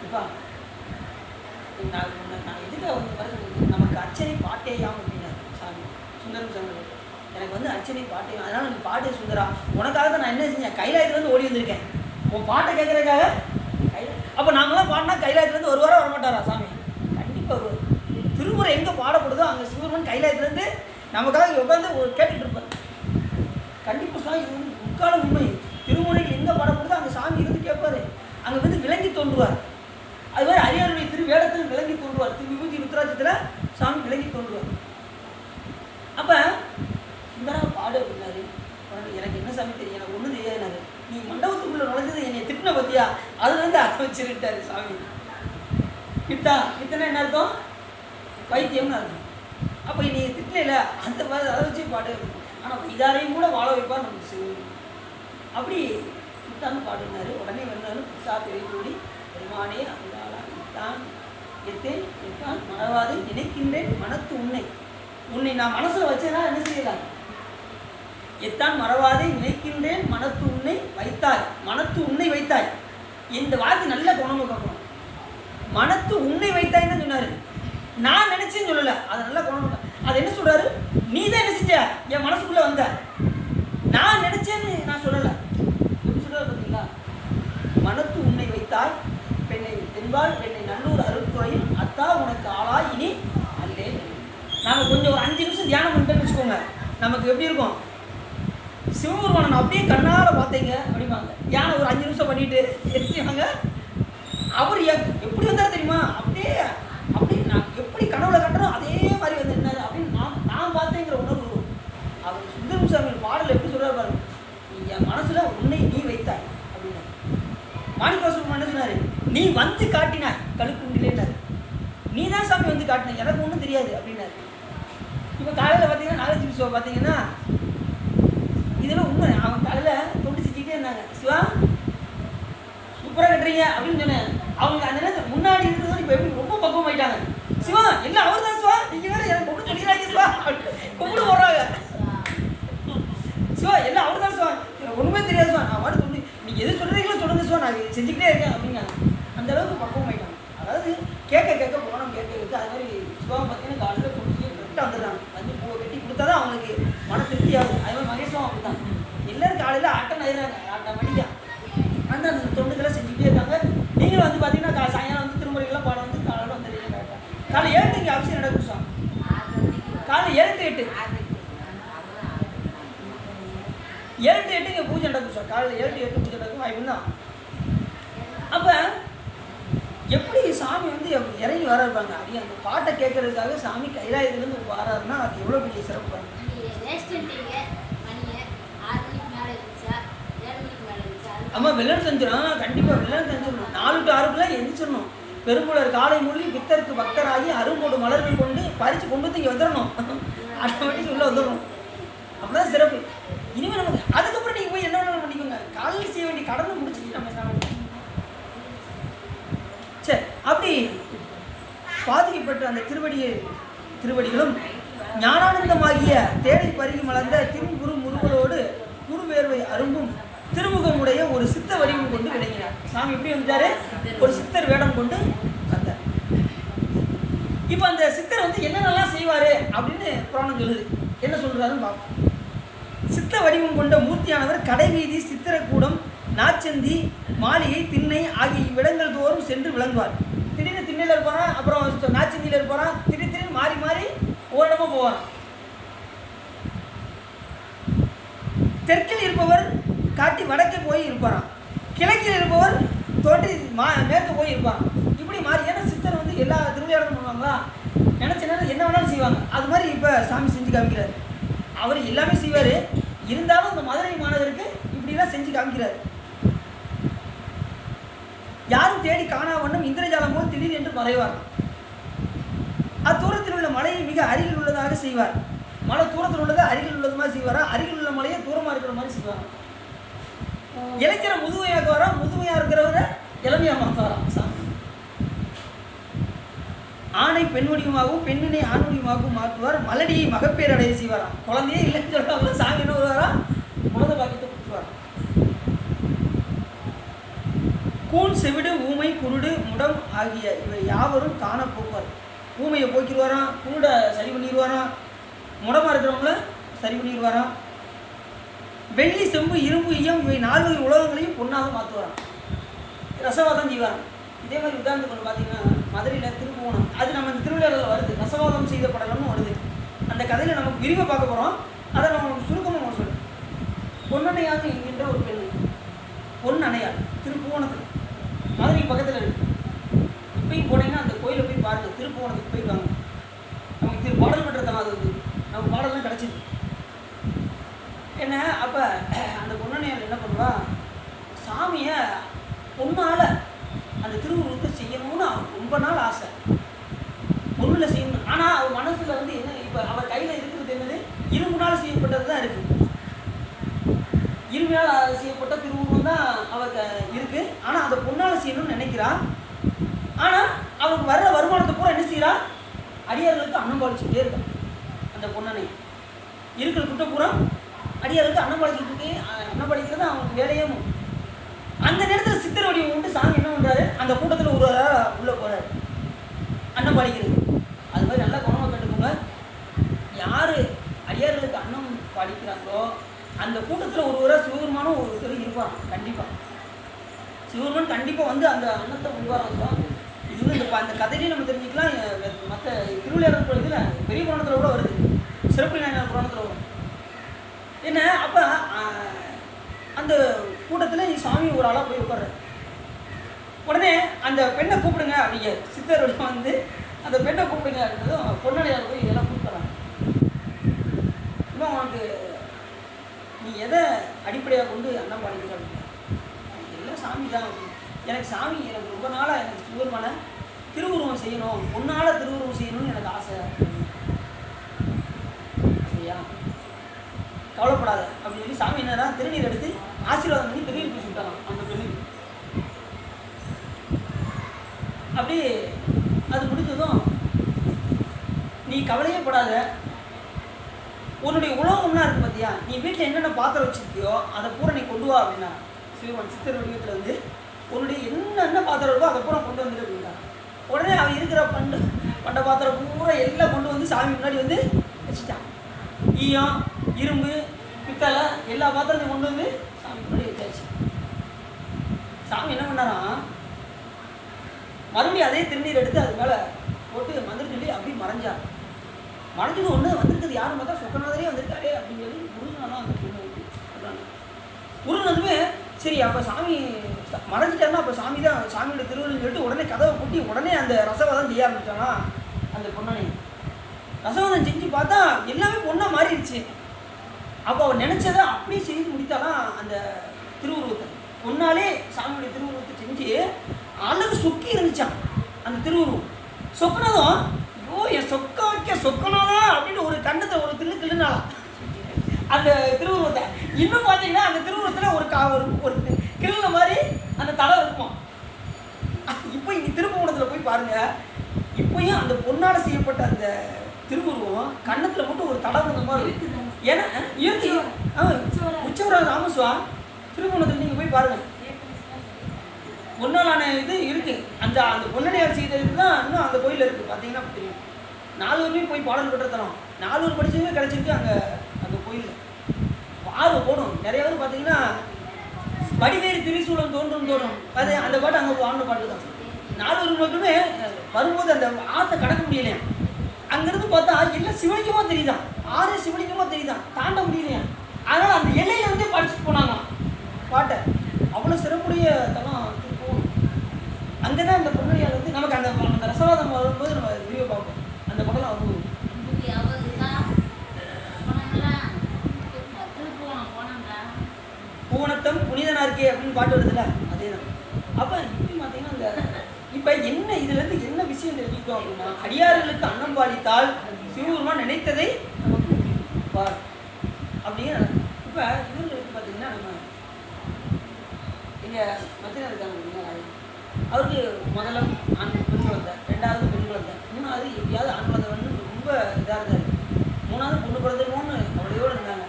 இப்பா நான் எதுக்காக வந்து பாருங்க நமக்கு அர்ச்சனை பாட்டேயாம் அப்படின்னாரு சாமி சுந்தரம் சாமி. எனக்கு வந்து அர்ச்சனை பாட்டேயாம், அதனால் நீ பாட்டே சுந்தரா, உனக்காக தான் நான் என்ன செஞ்சேன் கைலாயத்துலேருந்து ஓடி வந்திருக்கேன் உன் பாட்டை கேட்குறதுக்காக. அப்போ நாங்களாம் பாடினா கைலாயத்துலேருந்து ஒரு வாரம் வரமாட்டாரா சாமி? கண்டிப்பாக வருவார். திருமுறை எங்கே பாடப்படுதோ அங்கே சிவபெருமான் கைலாயத்துலேருந்து நமக்காக உட்காந்து கேட்டுட்டு இருப்பார். கண்டிப்பாக சாமி இது வந்து முக்கால உண்மை. திருமுறைகள் எங்கே பாடப்படுதோ அங்கே சாமி இருந்து கேட்பார், அங்கே வந்து விளங்கி தோன்றுவார். அதுமாதிரி அரியருடைய திருவேடத்தில் விளங்கி தோன்றுவார். விபூதி ருத்ராட்சத்தில் சாமி விளங்கி தோன்றுவார். அப்போ சுந்தரா பாடு அப்படின்னாரு. எனக்கு என்ன சாமி தெரியும், எனக்கு ஒன்றும் தெரியாதுனாரு. நீ மண்டபத்துக்குள்ளே நுழைஞ்சது என்னை திட்டின பற்றியா, அதுலேருந்து ஆரம்பிச்சுட்டாரு சாமி. கித்தனை என்ன அர்த்தம், வைத்தியம்னு அர்த்தம். அப்போ நீ திட்டல அந்த மாதிரி அதை வச்சு பாடு. ஆனால் இதாரையும் கூட வாழ வைப்பார் நமக்கு சிவன். அப்படி கித்தான்னு பாடுனாரு. உடனே வந்தாலும் கித்தா திரைக்கூடி பெருமானே அந்தாளா இத்தான் எத்தேன் எத்தான் மறவாது நினைக்கின்றேன் மனத்து உன்னை நான் மனசில் வச்சேன்னா என்ன செய்யலாம். எத்தான் மறவாதே நினைக்கின்றேன் மனத்து உன்னை வைத்தாய், மனத்து உன்னை வைத்தாய். இந்த வார்த்தை நல்ல குணமாக பார்க்கணும். மனத்து உன்னை வைத்தாய்ன்னு சொன்னார், நான் நினைச்சேன்னு சொல்லலை. அதை நல்லா குணம். அது என்ன சொல்கிறாரு, நீ தான் என்ன செஞ்ச என் மனசுக்குள்ளே வந்த, நான் நினைச்சேன்னு நான் சொல்லலை. எப்படி சொல்கிறார் பார்த்தீங்களா, மனத்து உன்னை வைத்தாய் பெண்ணை தென்பால் பெண்ணை நல்லூர் அருட்துறையில் அத்தா உனக்கு ஆளாய் இனி அல்லே. நாங்கள் கொஞ்சம் ஒரு 5 நிமிஷம் தியானம் பண்ணிட்டேன்னு வச்சுக்கோங்க, நமக்கு எப்படி இருக்கும், சிவபெருமானை அப்படியே கண்ணால் பார்த்தீங்க அப்படிம்பாங்க. யானை ஒரு 5 நிமிஷம் பண்ணிட்டு எடுத்துவாங்க. அவர் எப்படி வந்தார் தெரியுமா, அப்படியே நான் எப்படி கனவுல கட்டுறோம் அதே மாதிரி வந்து என்னாரு அப்படின்னு நான் பார்த்தேங்கிற உணர்வு வரும். அவர் சுந்தரம் சாமி பாடல் எப்படி சொல்கிறார் பாருங்க, என் மனசில் உன்னை நீ வைத்தாய் அப்படின்னா. மாணிக்கவாசகர் என்ன சொன்னார், நீ வந்து காட்டினாய் கழுக்குண்டிலேன்னாரு. நீ தான் சாமி வந்து காட்டின, எனக்கு ஒன்றும் தெரியாது அப்படின்னாரு. இப்போ காலையில் பார்த்தீங்கன்னா நாலேஜ் ஷோ பார்த்தீங்கன்னா இதெல்லாம் உண்மை. அவன் காலையில் தொண்டு செஞ்சுக்கிட்டே இருந்தாங்க, சிவா சூப்பராக கட்டுறீங்க அப்படின்னு சொன்னேன். அவங்க அந்த நேரத்தில் முன்னாடி இருந்ததோடு இப்போ எப்படி ரொம்ப பக்குவம் ஆகிட்டாங்க. சிவா எல்லாம் அவர் தான் சிவா, நீங்கள் வேறு எனக்கு ஒன்றும் சொல்லிடுறாங்க சிவா கும்பிடு போடுறாங்க. சிவா எல்லாம் அவர் தான் சிவா, எனக்கு ஒன்றுமே தெரியாது சிவா, நான் வாடு சொல்லி நீங்கள் எது சொல்கிறீங்களோ சொல்லுங்கள் சிவா, நான் செஞ்சுக்கிட்டே இருக்கேன் அப்படிங்க. அந்த அளவுக்கு பக்குவம் ஆயிட்டாங்க. அதாவது கேட்க கேட்க புராணம் கேட்க கேட்க அது மாதிரி சிவாவை பார்த்தீங்கன்னா காலையில் குடிச்சு கரெக்டாக வந்துடுறாங்க. வந்து பூவை வெட்டி கொடுத்தா தான் அவங்களுக்கு மன திருப்தி ஆகுது. அது மாதிரி மகேஷும் அப்படி தான். எல்லோரும் காலையில் ஆட்டம் ஆயிடுறாங்க, ஆட்டோமேட்டிக்காக அந்த அந்த தொண்டுகளை செஞ்சுக்கிட்டே இருக்காங்க. நீங்களும் வந்து பார்த்தீங்கன்னா சாயங்காலம் வந்து திருமுறைகள்லாம் பாடம் வந்து காலையில் வந்துடுறீங்க. கரெக்டாக காலை 7 to 8 அவசியம் நடக்கும் சார். காலை 7 to 8 இங்கே பூஜை நடக்கும் சார். காலையில் 7 to 8 பூஜை நடக்கும் வாய்ப்பு தான். அப்போ எப்படி சாமி வந்து இறங்கி வர இருப்பாங்க. அப்படியே அந்த பாட்டை கேட்கறதுக்காக சாமி கைலாயத்துலேருந்து வராருன்னா அது எவ்வளோ பெரிய சிறப்பு பாருங்க. ஆமாம், வெள்ளம் செஞ்சிடும். கண்டிப்பாக வெள்ளம் செஞ்சிடணும். 4 to 6 எந்திரிச்சிடணும். பெரும்புலர் காலை மூழ்கி பித்தருக்கு பக்தராகி அரும்போடு மலர்கள் கொண்டு பறித்து கொண்டு வந்து இங்கே வந்துடணும். ஆட்டோமேட்டிக் உள்ளே வந்துடணும். அப்படிதான் சிறப்பு. இனிமேல் நமக்கு அதுக்கப்புறம் நீங்கள் போய் என்ன வேணாலும் பண்ணிக்கோங்க. காலையில் செய்ய வேண்டிய கடனை முடிச்சுட்டு நம்ம சாமி சரி. அப்படி பாதிக்கப்பட்ட அந்த திருவடிகளும் ஞானானந்தமாகிய தேடை பருகி மலர்ந்த திருங்குரு முருகலோடு குருவேர்வை அரும்பும் திருமுகமுடைய ஒரு சித்த வடிவம் கொண்டு விளங்கினார். சாமி எப்படி வந்தாரு? ஒரு சித்தர் வேடம் கொண்டு வந்தார். இப்போ அந்த சித்தர் வந்து என்னென்னலாம் செய்வார் அப்படின்னு புராணம் சொல்லுது. என்ன சொல்றாருன்னு பார்ப்போம். சித்த வடிவம் கொண்ட மூர்த்தியானவர் கடைவீதி, சித்திரக்கூடம், நாச்சந்தி, மாளிகை, திண்ணை ஆகிய இவ்விடங்கள் தோறும் சென்று விளங்குவார். திடீர்னு திண்ணையில் இருப்பாரான், அப்புறம் நாச்சந்தியில் இருப்பாரான், திடீர்னு மாறி மாறி ஓரிடமா போவாராம். தெற்கில் இருப்பவர் காட்டி வடக்கே போய் இருப்பாராம், கிழக்கில் இருப்பவர் தோன்றி மேற்கு போய் இருப்பாராம். இப்படி மாறி, ஏன்னா சித்தர் வந்து எல்லா திருவிளையாடலும் பண்ணுவாங்களா, நினச்ச நேரம் என்ன வேணாலும் செய்வாங்க. அது மாதிரி இப்போ சாமி செஞ்சு காமிக்கிறார். அவர் எல்லாமே செய்வார். இருந்தாலும் இந்த மதுரை மாநகருக்கு இப்படிலாம் செஞ்சு காமிக்கிறார். யாரும் தேடி காணா வண்ணம் இந்திரஜாலம் போல் திடீர் என்று மறைவார். அத்தூரத்தில் உள்ள மலையை மிக அருகில் உள்ளதாக செய்வார். மலை தூரத்தில் உள்ளதை அருகில் உள்ளது மாதிரி செய்வாரா, அருகில் உள்ள மலையை தூரமாக இருக்கிற மாதிரி செய்வாரா. இளைஞரை முதுமையாக வரா, முதுமையாக இருக்கிறவரை இளமையாக மாற்றுவாராம் சாமி. ஆணை பெண் வடிவமாகவும் பெண்ணினை ஆண் வடிவமாகவும் மாற்றுவார். மலடியை மகப்பேர் அடைய செய்வாராம். குழந்தையே இல்லைன்னு சொல்றாங்க. சாமி என்ன வருவாரா, குழந்தை பாக்கியத்தை கொடுத்துருவார். கூன், செவிடு, ஊமை, குருடு, முடம் ஆகிய இவை யாவரும் காண போக்குவார். ஊமையை போக்கிடுவாராம், குருடை சரி பண்ணிடுவாராம், முடமாக இருக்கிறவங்கள சரி பண்ணிடுவாராம். வெள்ளி, செம்பு, இரும்பு, ஈயம் இவை 4 வகை உலகங்களையும் பொண்ணாக மாற்றுவாராம். ரசவாதம் செய்வாராம். இதே மாதிரி உதாரணத்துக்கு ஒன்று பார்த்தீங்கன்னா, மதுரையில் திருப்புவனம், அது நம்ம இந்த திருவிழாவில் வருது. ரசவாதம் செய்த படலம்னு வருது. அந்த கதையில் நமக்கு விரிவாக பார்க்க போகிறோம். அதை நம்ம சுருக்கமாக சொல்கிறேன். பொன்னணையாக என்கின்ற ஒரு பெண், பொன்னணையார், திருப்புவனத்தில் மதுரை பக்கத்தில் இருக்கு. இப்பயும் போனீங்கன்னா அந்த கோயிலை போய் பாருங்கள். திருப்புவனத்துக்கு போயிட்டு வாங்க. நமக்கு பாடல் பண்ணுறதுனா அது வந்து நம்ம பாடலாம் கிடச்சிது. என்ன அப்போ அந்த பொன்னணையார் என்ன பண்ணுவா, சாமியை பொண்ணால் அந்த திருவுருவத்தை செய்யணும்னு அவன் ரொம்ப நாள் ஆசை. பொண்ணில் செய்யணும். ஆனால் அவர் மனசில் வந்து என்ன, இப்போ அவர் கையில் இருக்கிறது என்னது, இரும்புனால் செய்யப்பட்டது தான் இருக்குது. இரும்பினால் செய்யப்பட்ட திருவுருவம் தான் அவருக்கு இருக்குது. ஆனால் அதை பொண்ணால் செய்யணும்னு நினைக்கிறான். ஆனால் அவருக்கு வர்ற வருமானத்தை பூரா என்ன செய்கிறா, அடியார்களுக்கு அன்னம் பாலிச்சுட்டே இருக்கான். அந்த பொண்ணனை இருக்கிற குட்டை பூரா அடியார்களுக்கு அன்னம் பாலிச்சுட்டு இருக்கு. அன்னம் பாலிக்கிறது அவங்களுக்கு வேலையும். அந்த நேரத்தில் சித்திர வடிவம் உண்டு. சாமி என்ன பண்ணுறாரு, அந்த கூட்டத்தில் ஒரு உள்ளே போகிறார் அன்னம் பாலிக்கிறது. அது மாதிரி நல்லா கவனமாக கண்டுக்கோங்க. யார் அடியார்களுக்கு அன்னம் பாலிக்கிறாங்களோ அந்த கூட்டத்தில் ஒருவராக சிவபெருமானும் ஒருத்தர் இருப்பாராம். கண்டிப்பாக சிவபெருமான் கண்டிப்பாக வந்து அந்த அன்னத்தை உருவாராம். இது வந்து அந்த கதையிலையும் நம்ம தெரிஞ்சுக்கலாம். மற்ற திருவிளையாடல் இதில் பெரிய புராணத்தில் கூட வருது, சிறப்பு நாயனார் புராணத்தில் வரும். என்ன அப்போ அந்த கூட்டத்தில் சாமி ஒரு ஆளாக போய் உட்கார்ற உடனே அந்த பெண்ணை கூப்பிடுங்க அப்படிங்க. சித்தர் வந்து அந்த பெண்ணை கூப்பிடுங்க அப்படின்றதும் பொன்னடையார் போய் இதெல்லாம் கூப்பிட்றாங்க. இன்னும் உனக்கு நீ எதை அடிப்படையாக கொண்டு அன்னம் பாடிக்கிற அப்படின்னா, எல்லாம் சாமி தான். எனக்கு சாமி எனக்கு ரொம்ப நாளாக எனக்கு சிவபெருமான திருவுருவம் செய்யணும், பொண்ணால் திருவுருவம் செய்யணும்னு எனக்கு ஆசை. சரியா, கவலைப்படாத அப்படின்னு சொல்லி சாமி என்னன்னா திருநீர் எடுத்து ஆசீர்வாதம் பண்ணி திருநீர் பூசி விட்டாராம் அந்த பெண்ணுக்கு. அப்படி அது முடிஞ்சதும், நீ கவலையே படாத, உன்னுடைய உலகம்னா இருக்கு பார்த்தியா, நீ வீட்டில் என்னென்ன பாத்திரம் வச்சுருக்கியோ அதை பூரா நீ கொண்டு வா அப்படின்னா சிவபெருமான் சித்தர் வடிவத்தில் வந்து உன்னுடைய என்னென்ன பாத்திரம் இருக்கோ அதை பூரா கொண்டு வந்துட்டு அப்படின்ட்டாங்க. உடனே அவன் இருக்கிற பண்ட பாத்திரம் பூரா எல்லாம் கொண்டு வந்து சாமி முன்னாடி வந்து வச்சுட்டான். ஈயம், இரும்பு, பித்தளை எல்லா பாத்திரத்தையும் கொண்டு வந்து சாமி முன்னாடி வச்சாச்சு. சாமி என்ன பண்ணாராம், மறுபடியும் அதே திருநீர் எடுத்து அது மேலே போட்டு மந்திரம் சொல்லி அப்படி மறைஞ்சார். மறைஞ்சது ஒன்று வந்திருக்குது யாரும் பார்த்தா சொக்கநாதரே வந்திருக்காரு அப்படின்னு சொல்லி முருகனாலாம் அந்த பொண்ணு சொல்கிறாங்க. முருகனதுமே சரி அப்போ சாமி மறைஞ்சிட்டாருன்னா அப்போ சாமி தான் சாமியோட திருவள்ளுன்னு சொல்லிட்டு உடனே கதவை பூட்டி உடனே அந்த ரசவாதம் செய்ய ஆரம்பிச்சானா. அந்த பொண்ணனை ரசவாதம் செஞ்சு பார்த்தா எல்லாமே பொண்ணாக மாறிடுச்சு. அப்போ அவன் நினச்சதை அப்படியே செஞ்சு முடித்தாலாம். அந்த திருவுருவத்தை பொண்ணாலே சாமியோடைய திருவுருவத்தை செஞ்சு அழகு சொக்கி இருந்துச்சான் அந்த திருவுருவம். சொக்கனதும் ஐயோ என் சொக்க வைக்க சொக்கனதா அப்படின்னு ஒரு கண்ணத்தை ஒரு கிள்ளுனாலாம் அந்த திருவுருவத்தை. இன்னும் பார்த்தீங்கன்னா அந்த திருவுருவத்தில் ஒரு கிள்ள மாதிரி அந்த தலை இருக்கும். இப்போ இங்கே திருப்பவனத்தில் போய் பாருங்கள், இப்போயும் அந்த பொண்ணால் செய்யப்பட்ட அந்த திருவுருவம் கண்ணத்தில் மட்டும் ஒரு தலை வந்த மாதிரி இருக்குது. ஏன்னா இயற்கை உச்சவரா ராமசுவா திருப்பவனத்தில் நீங்கள் போய் பாருங்கள், பொன்னாலான இது இருக்குது. அந்த பொன்னடையார் செய்தது தான் இன்னும் அந்த கோயிலில் இருக்குது. பார்த்தீங்கன்னா தெரியும். 4 ஊர்லேயும் போய் பாடல் பெற்றத்தனம் 4 ஊர் படிச்சதுமே கிடச்சிருக்கு அங்கே அந்த கோயிலில். ஆர்வம் போடும் நிறைய பேர் பார்த்தீங்கன்னா வடிவேறு திரிசூலம் தோன்றும் அது அந்த பாட்டு அங்கே ஆண்டு பாட்டு தான். 4 ஊர் மட்டுமே வரும்போது அந்த ஆற்றை கடக்க முடியலையா. அங்கேருந்து பார்த்தா எல்லாம் சிவலிங்கமாக தெரியுதான், 6 சிவலிங்கமாக தெரியுதான், தாண்ட முடியலையா. அதனால் அந்த எல்லையில் வந்து படிச்சுட்டு போனாங்க பாட்டை. அவ்வளோ சிறப்புடைய தனம் திருப்பூர். அங்கே தான் இந்த பொன்னடியார் வந்து நமக்கு அந்த ரசவாதம் வரும்போது நம்ம வீடியோ பார்ப்போம். அந்த படம்லாம் வரும்போது பூவனத்தம் புனிதனார்க்கே அப்படின்னு பாட்டு வருதுல்ல, அதே தான். அப்போ இப்படி பார்த்தீங்கன்னா இந்த இப்போ என்ன இதுலேருந்து என்ன விஷயம் தெரிஞ்சுக்கிட்டோம் அப்படின்னா, அடியார்களுக்கு அன்னம் பாலித்தால் சிவபெருமான் நினைத்ததை நமக்கு பார் அப்படின்னு. இப்போ இவர்களுக்கு பார்த்தீங்கன்னா நம்ம இங்கே மத்தியில் இருக்காங்க அப்படின்னா, அவருக்கு முதல்ல பெண் குழந்தை, 2வது பெண் குழந்தை, 3வது எப்படியாவது ஆண் குழந்தை வந்து ரொம்ப இதாக இருந்தார். 3வது பொண்ணு குழந்தைன்னு அவளையோடு இருந்தாங்க.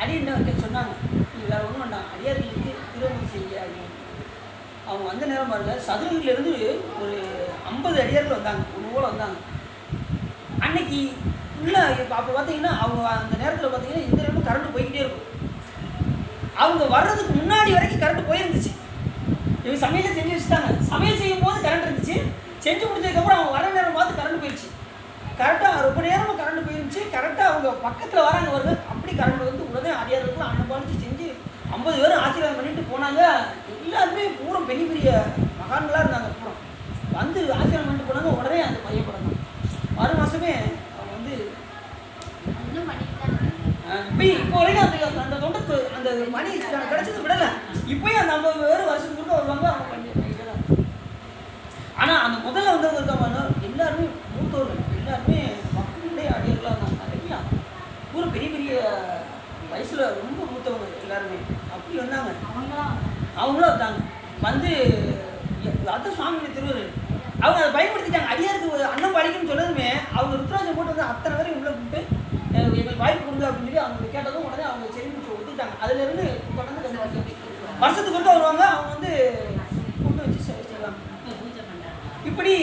அடின்னு சொன்னாங்க, நீங்கள் வேறு ஒன்றும் வேண்டாம், அடியார்களுக்கு திருமணம் செய்ய அப்படின்னு. அவங்க வந்த நேரம் பாருங்கள், சதுரகிரிலேருந்து ஒரு 50 அடியார்கள் வந்தாங்க, ஒன்று போல் வந்தாங்க. அன்னைக்கு ஃபுல்லாக இப்போ அப்போ பார்த்தீங்கன்னா அவங்க அந்த நேரத்தில் பார்த்தீங்கன்னா இந்த நேரமும் கரண்ட் போய்கிட்டே இருக்கும். அவங்க வர்றதுக்கு முன்னாடி வரைக்கும் கரண்ட் போயிருந்துச்சு. இவங்க சமையலை செஞ்சு வச்சுட்டாங்க. சமையல் செய்யும் போது கரண்ட் இருந்துச்சு. செஞ்சு முடிச்சதுக்கப்புறம் அவங்க வர நேரம் பார்த்து கரண்ட் போயிடுச்சு. கரெக்டாக ரொம்ப நேரமாக கரண்ட் போயிருந்துச்சு. கரெக்டாக அவங்க பக்கத்தில் வராங்க வருது. அப்படி கரண்ட் வந்து உடனே அடியார்களுக்குலாம் அனுப்பாலிச்சு செஞ்சு 50 பேரும் ஆசீர்வாதம் பண்ணிட்டு போனாங்க. எல்லாருமே பூரா பெரிய பெரிய மகான்களாக இருந்தாங்க. பூரா வந்து ஆசீர்வாதம் பண்ணிட்டு போனாங்க. உடனே அந்த பையன் படம் மறு மாதமே அவங்க வந்து இப்போ வரைக்கும் அந்த தொண்டை அந்த மணி கிடைச்சது விடலை. இப்போயும் அந்த 50 பேர் வருஷத்துக்கு வருவாங்க. அவங்க பண்ணிட்டு தான். ஆனால் அந்த முதல்ல வந்தவங்க இருக்காங்க எல்லாருமே மூத்தவர்கள், எல்லாருமே மக்களுடைய அடியார்களாக இருந்தாங்க. நிறையா பூரா பெரிய பெரிய வயசில் ரொம்ப மூத்தவங்க எல்லாருமே அப்படி வந்தாங்க. அவங்களும் வந்தாங்க. வந்து அதான் சுவாமி திருவருள் அவங்க அதை பயன்படுத்திட்டாங்க. அடியாருக்கு அன்னம் பாலிக்குன்னு சொன்னதுமே அவங்க ருத்ராஜம் போட்டு வந்து அத்தனை பேரையும் உள்ளே கூப்பிட்டு எங்களுக்கு வாய்ப்பு கொடுங்க அப்படின்னு சொல்லி அவங்க கேட்டதும் உடனே அவங்க சரி ஒத்துக்கிட்டாங்க. அதுலேருந்து தொடர்ந்து வருஷத்துக்கு ஒருக்கா வருவாங்க. அவங்க வந்து கூப்பிட்டு வச்சு செய்வாங்க. இப்படி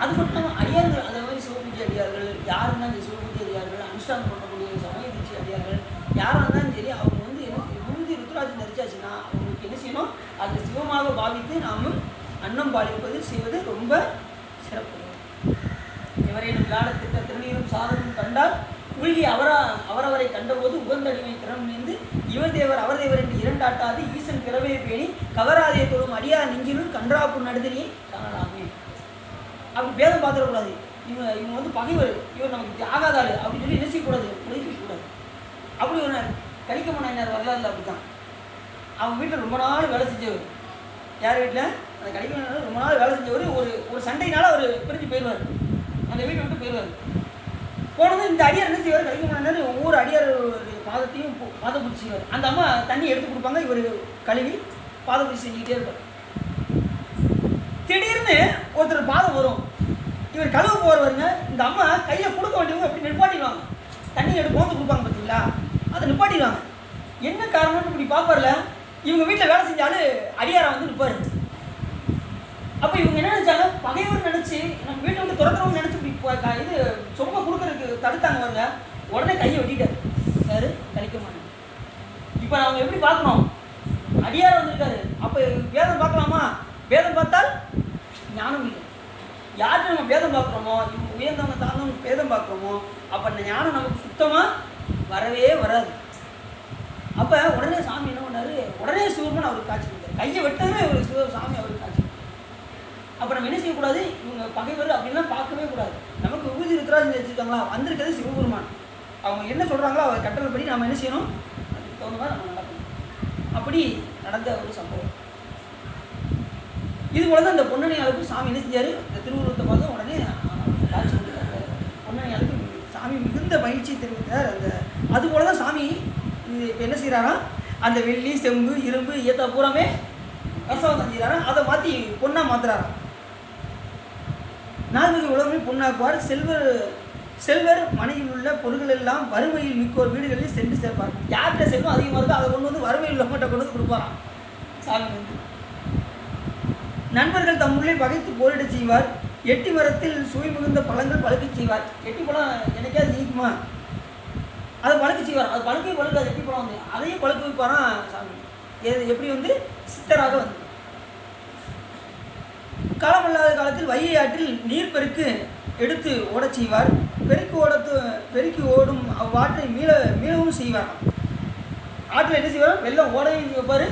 அது மட்டும் இல்லாமல் அடியார்கள் அந்த மாதிரி சிவபூஜை அடியார்கள் யாருன்னா இந்த சிவபூஜை அடியார்கள் அனுஷ்டானம் பண்ணக்கூடிய சமய பூஜை அடியார்கள் யாராக இருந்தாலும் சரி அவங்க வந்து என்ன குருதி ருத்ராஜன் தரிச்சாச்சுன்னா அவங்களுக்கு என்ன செய்யணும், அந்த சிவமாக பாவித்து நாமும் அன்னம் பாலிப்பது செய்வது ரொம்ப சிறப்பு. எவரேனும் விளையாடத்திட்ட திருநீரும் சாதனும் கண்டால் உள்கி அவரவரை கண்டபோது உகந்தடிமை திறம் நீந்து இவர் தேவர் அவர் தேவர் என்று 2 ஆட்டாது ஈசன் பிறவே பேணி கவராதே தொழும் அடியார் நெஞ்சினும் கன்றாப்பு நடுதலியை காணலாமே. அப்படி பேதம் பார்த்துடக்கூடாது. இவங்க வந்து பகைவர், இவர் நமக்கு ஆகாதாள் அப்படின்னு சொல்லி என்ன செய்யக்கூடாது, உழைக்கக்கூடாது. அப்படி ஒரு கலிக்கமன்னார் வரலாறுல அப்படி தான். அவங்க வீட்டில் ரொம்ப நாள் வேலை செஞ்சவர். யார் வீட்டில்? அந்த கலிக்கமன்னார் ரொம்ப நாள் வேலை செஞ்சவர். ஒரு சண்டையினால அவர் பிரிஞ்சு போயிடுவார், அந்த வீட்டை விட்டு போயிடுவார். போனது இந்த அடியார் என்ன செய்வார், கலிக்கமன்னார் ஒவ்வொரு அடியார் பாதத்தையும் பாதப்பூச்சி செய்வார். அந்த அம்மா தண்ணி எடுத்து கொடுப்பாங்க, இவர் கழுவி பாதப்பூச்சி செஞ்சுக்கிட்டே இருப்பார். திடீர்னு ஒருத்தர் பாதம் வரும், இவர் கழுவு போகிறவருங்க. இந்த அம்மா கையில் கொடுக்க வேண்டியவங்க அப்படி நிப்பாட்டிடுவாங்க. தண்ணி எடுத்து போந்து கொடுப்பாங்க பார்த்தீங்களா, அதை நிப்பாட்டிடுவாங்க. என்ன காரணம்னு இப்படி பார்ப்பார்ல, இவங்க வீட்டில் வேலை செஞ்சாலும் அடியாரம் வந்து நிற்பாரு. அப்போ இவங்க என்ன நினச்சாங்க, பகைவர் நினச்சி நம்ம வீட்டை விட்டு துரத்துறவங்க நினச்சி இது சொம்ப கொடுக்கறதுக்கு தடுத்தாங்க வருங்க. உடனே கையை வெட்டிட்டார். யாரு? கலிக்கமான். இப்போ அவங்க எப்படி பார்க்கணும்? அடியார் வந்திருக்காரு. அப்போ வேதம் பார்க்கலாமா? வேதம் பார்த்தால் ஞானம் இல்லை. யார்கிட்ட நம்ம வேதம் பார்க்குறோமோ, இவங்க உயர்ந்தவங்க தாழ்ந்தவங்க வேதம் பார்க்குறோமோ, அப்போ அந்த ஞானம் நமக்கு சுத்தமாக வரவே வராது. அப்போ உடனே சாமி என்ன பண்ணார், உடனே சிவபெருமான் அவருக்கு காட்சி கொடுத்தார். கையை வெட்டவே ஒரு சாமி அவருக்கு காட்சி. அப்போ நம்ம என்ன செய்யக்கூடாது, இவங்க பகைவர் அப்படின்லாம் பார்க்கவே கூடாது. நமக்கு விபூதி இருக்கிறான்னு வச்சுருக்காங்களா, வந்திருக்கிறது சிவபெருமான். அவங்க என்ன சொல்கிறாங்களோ அவர் கட்டளைப்படி நம்ம என்ன செய்யணும், அதுக்கு தகுந்த மாதிரி நம்ம நடக்கணும். அப்படி நடந்த ஒரு சம்பவம். இது போல தான் இந்த பொன்னணியாளுக்கும் சாமி என்ன செஞ்சார், இந்த திருவுருவத்தை பார்த்து உடனே காட்சி கொடுத்தாரு. பொன்னணியாளுக்கு சாமி மிகுந்த மகிழ்ச்சி தெரிவித்தார். அதுபோல தான் சாமி இது இப்போ என்ன செய்கிறாரா, அந்த வெள்ளி செம்பு இரும்பு ஏற்ற பூராமே ரசவதம் செய்கிறாரா, அதை மாற்றி பொண்ணாக மாற்றுறாராம். நான்கு உலகமே பொண்ணாக்குவார். செல்வர் மனையில் உள்ள பொருள்கள் எல்லாம் வறுமையில் மிக்கோர் வீடுகளில் சென்று சேர்ப்பார். யார்கிட்ட செல்வம் அதிகமாக இருக்கோ அதை கொண்டு வந்து வறுமையில் உள்ளவங்கிட்ட கொண்டு வந்து கொடுப்பாராம் சாமி வந்து. நண்பர்கள் தம்முள்ளே பகைத்து போரிட செய்வார். எட்டி மரத்தில் சுவை மிகுந்த பழங்கள் பழுக்க செய்வார். எட்டி பழம் எனக்காவது நீக்குமா, அதை பழுக்க செய்வார். அது பழுக்காது. எட்டி பழம் வந்து அதையும் பழுக்க வைப்பாராம் சாமி. எப்படி வந்து சித்தராக வந்து. காலமல்லாத காலத்தில் வைகை ஆற்றில் நீர் பெருக்கு எடுத்து ஓடச் செய்வார். பெருக்கி ஓடும் அவ்வாற்றை மீளவும் செய்வார். ஆற்றில் என்ன செய்வார், வெள்ளம் ஓடையும் வைப்பார்,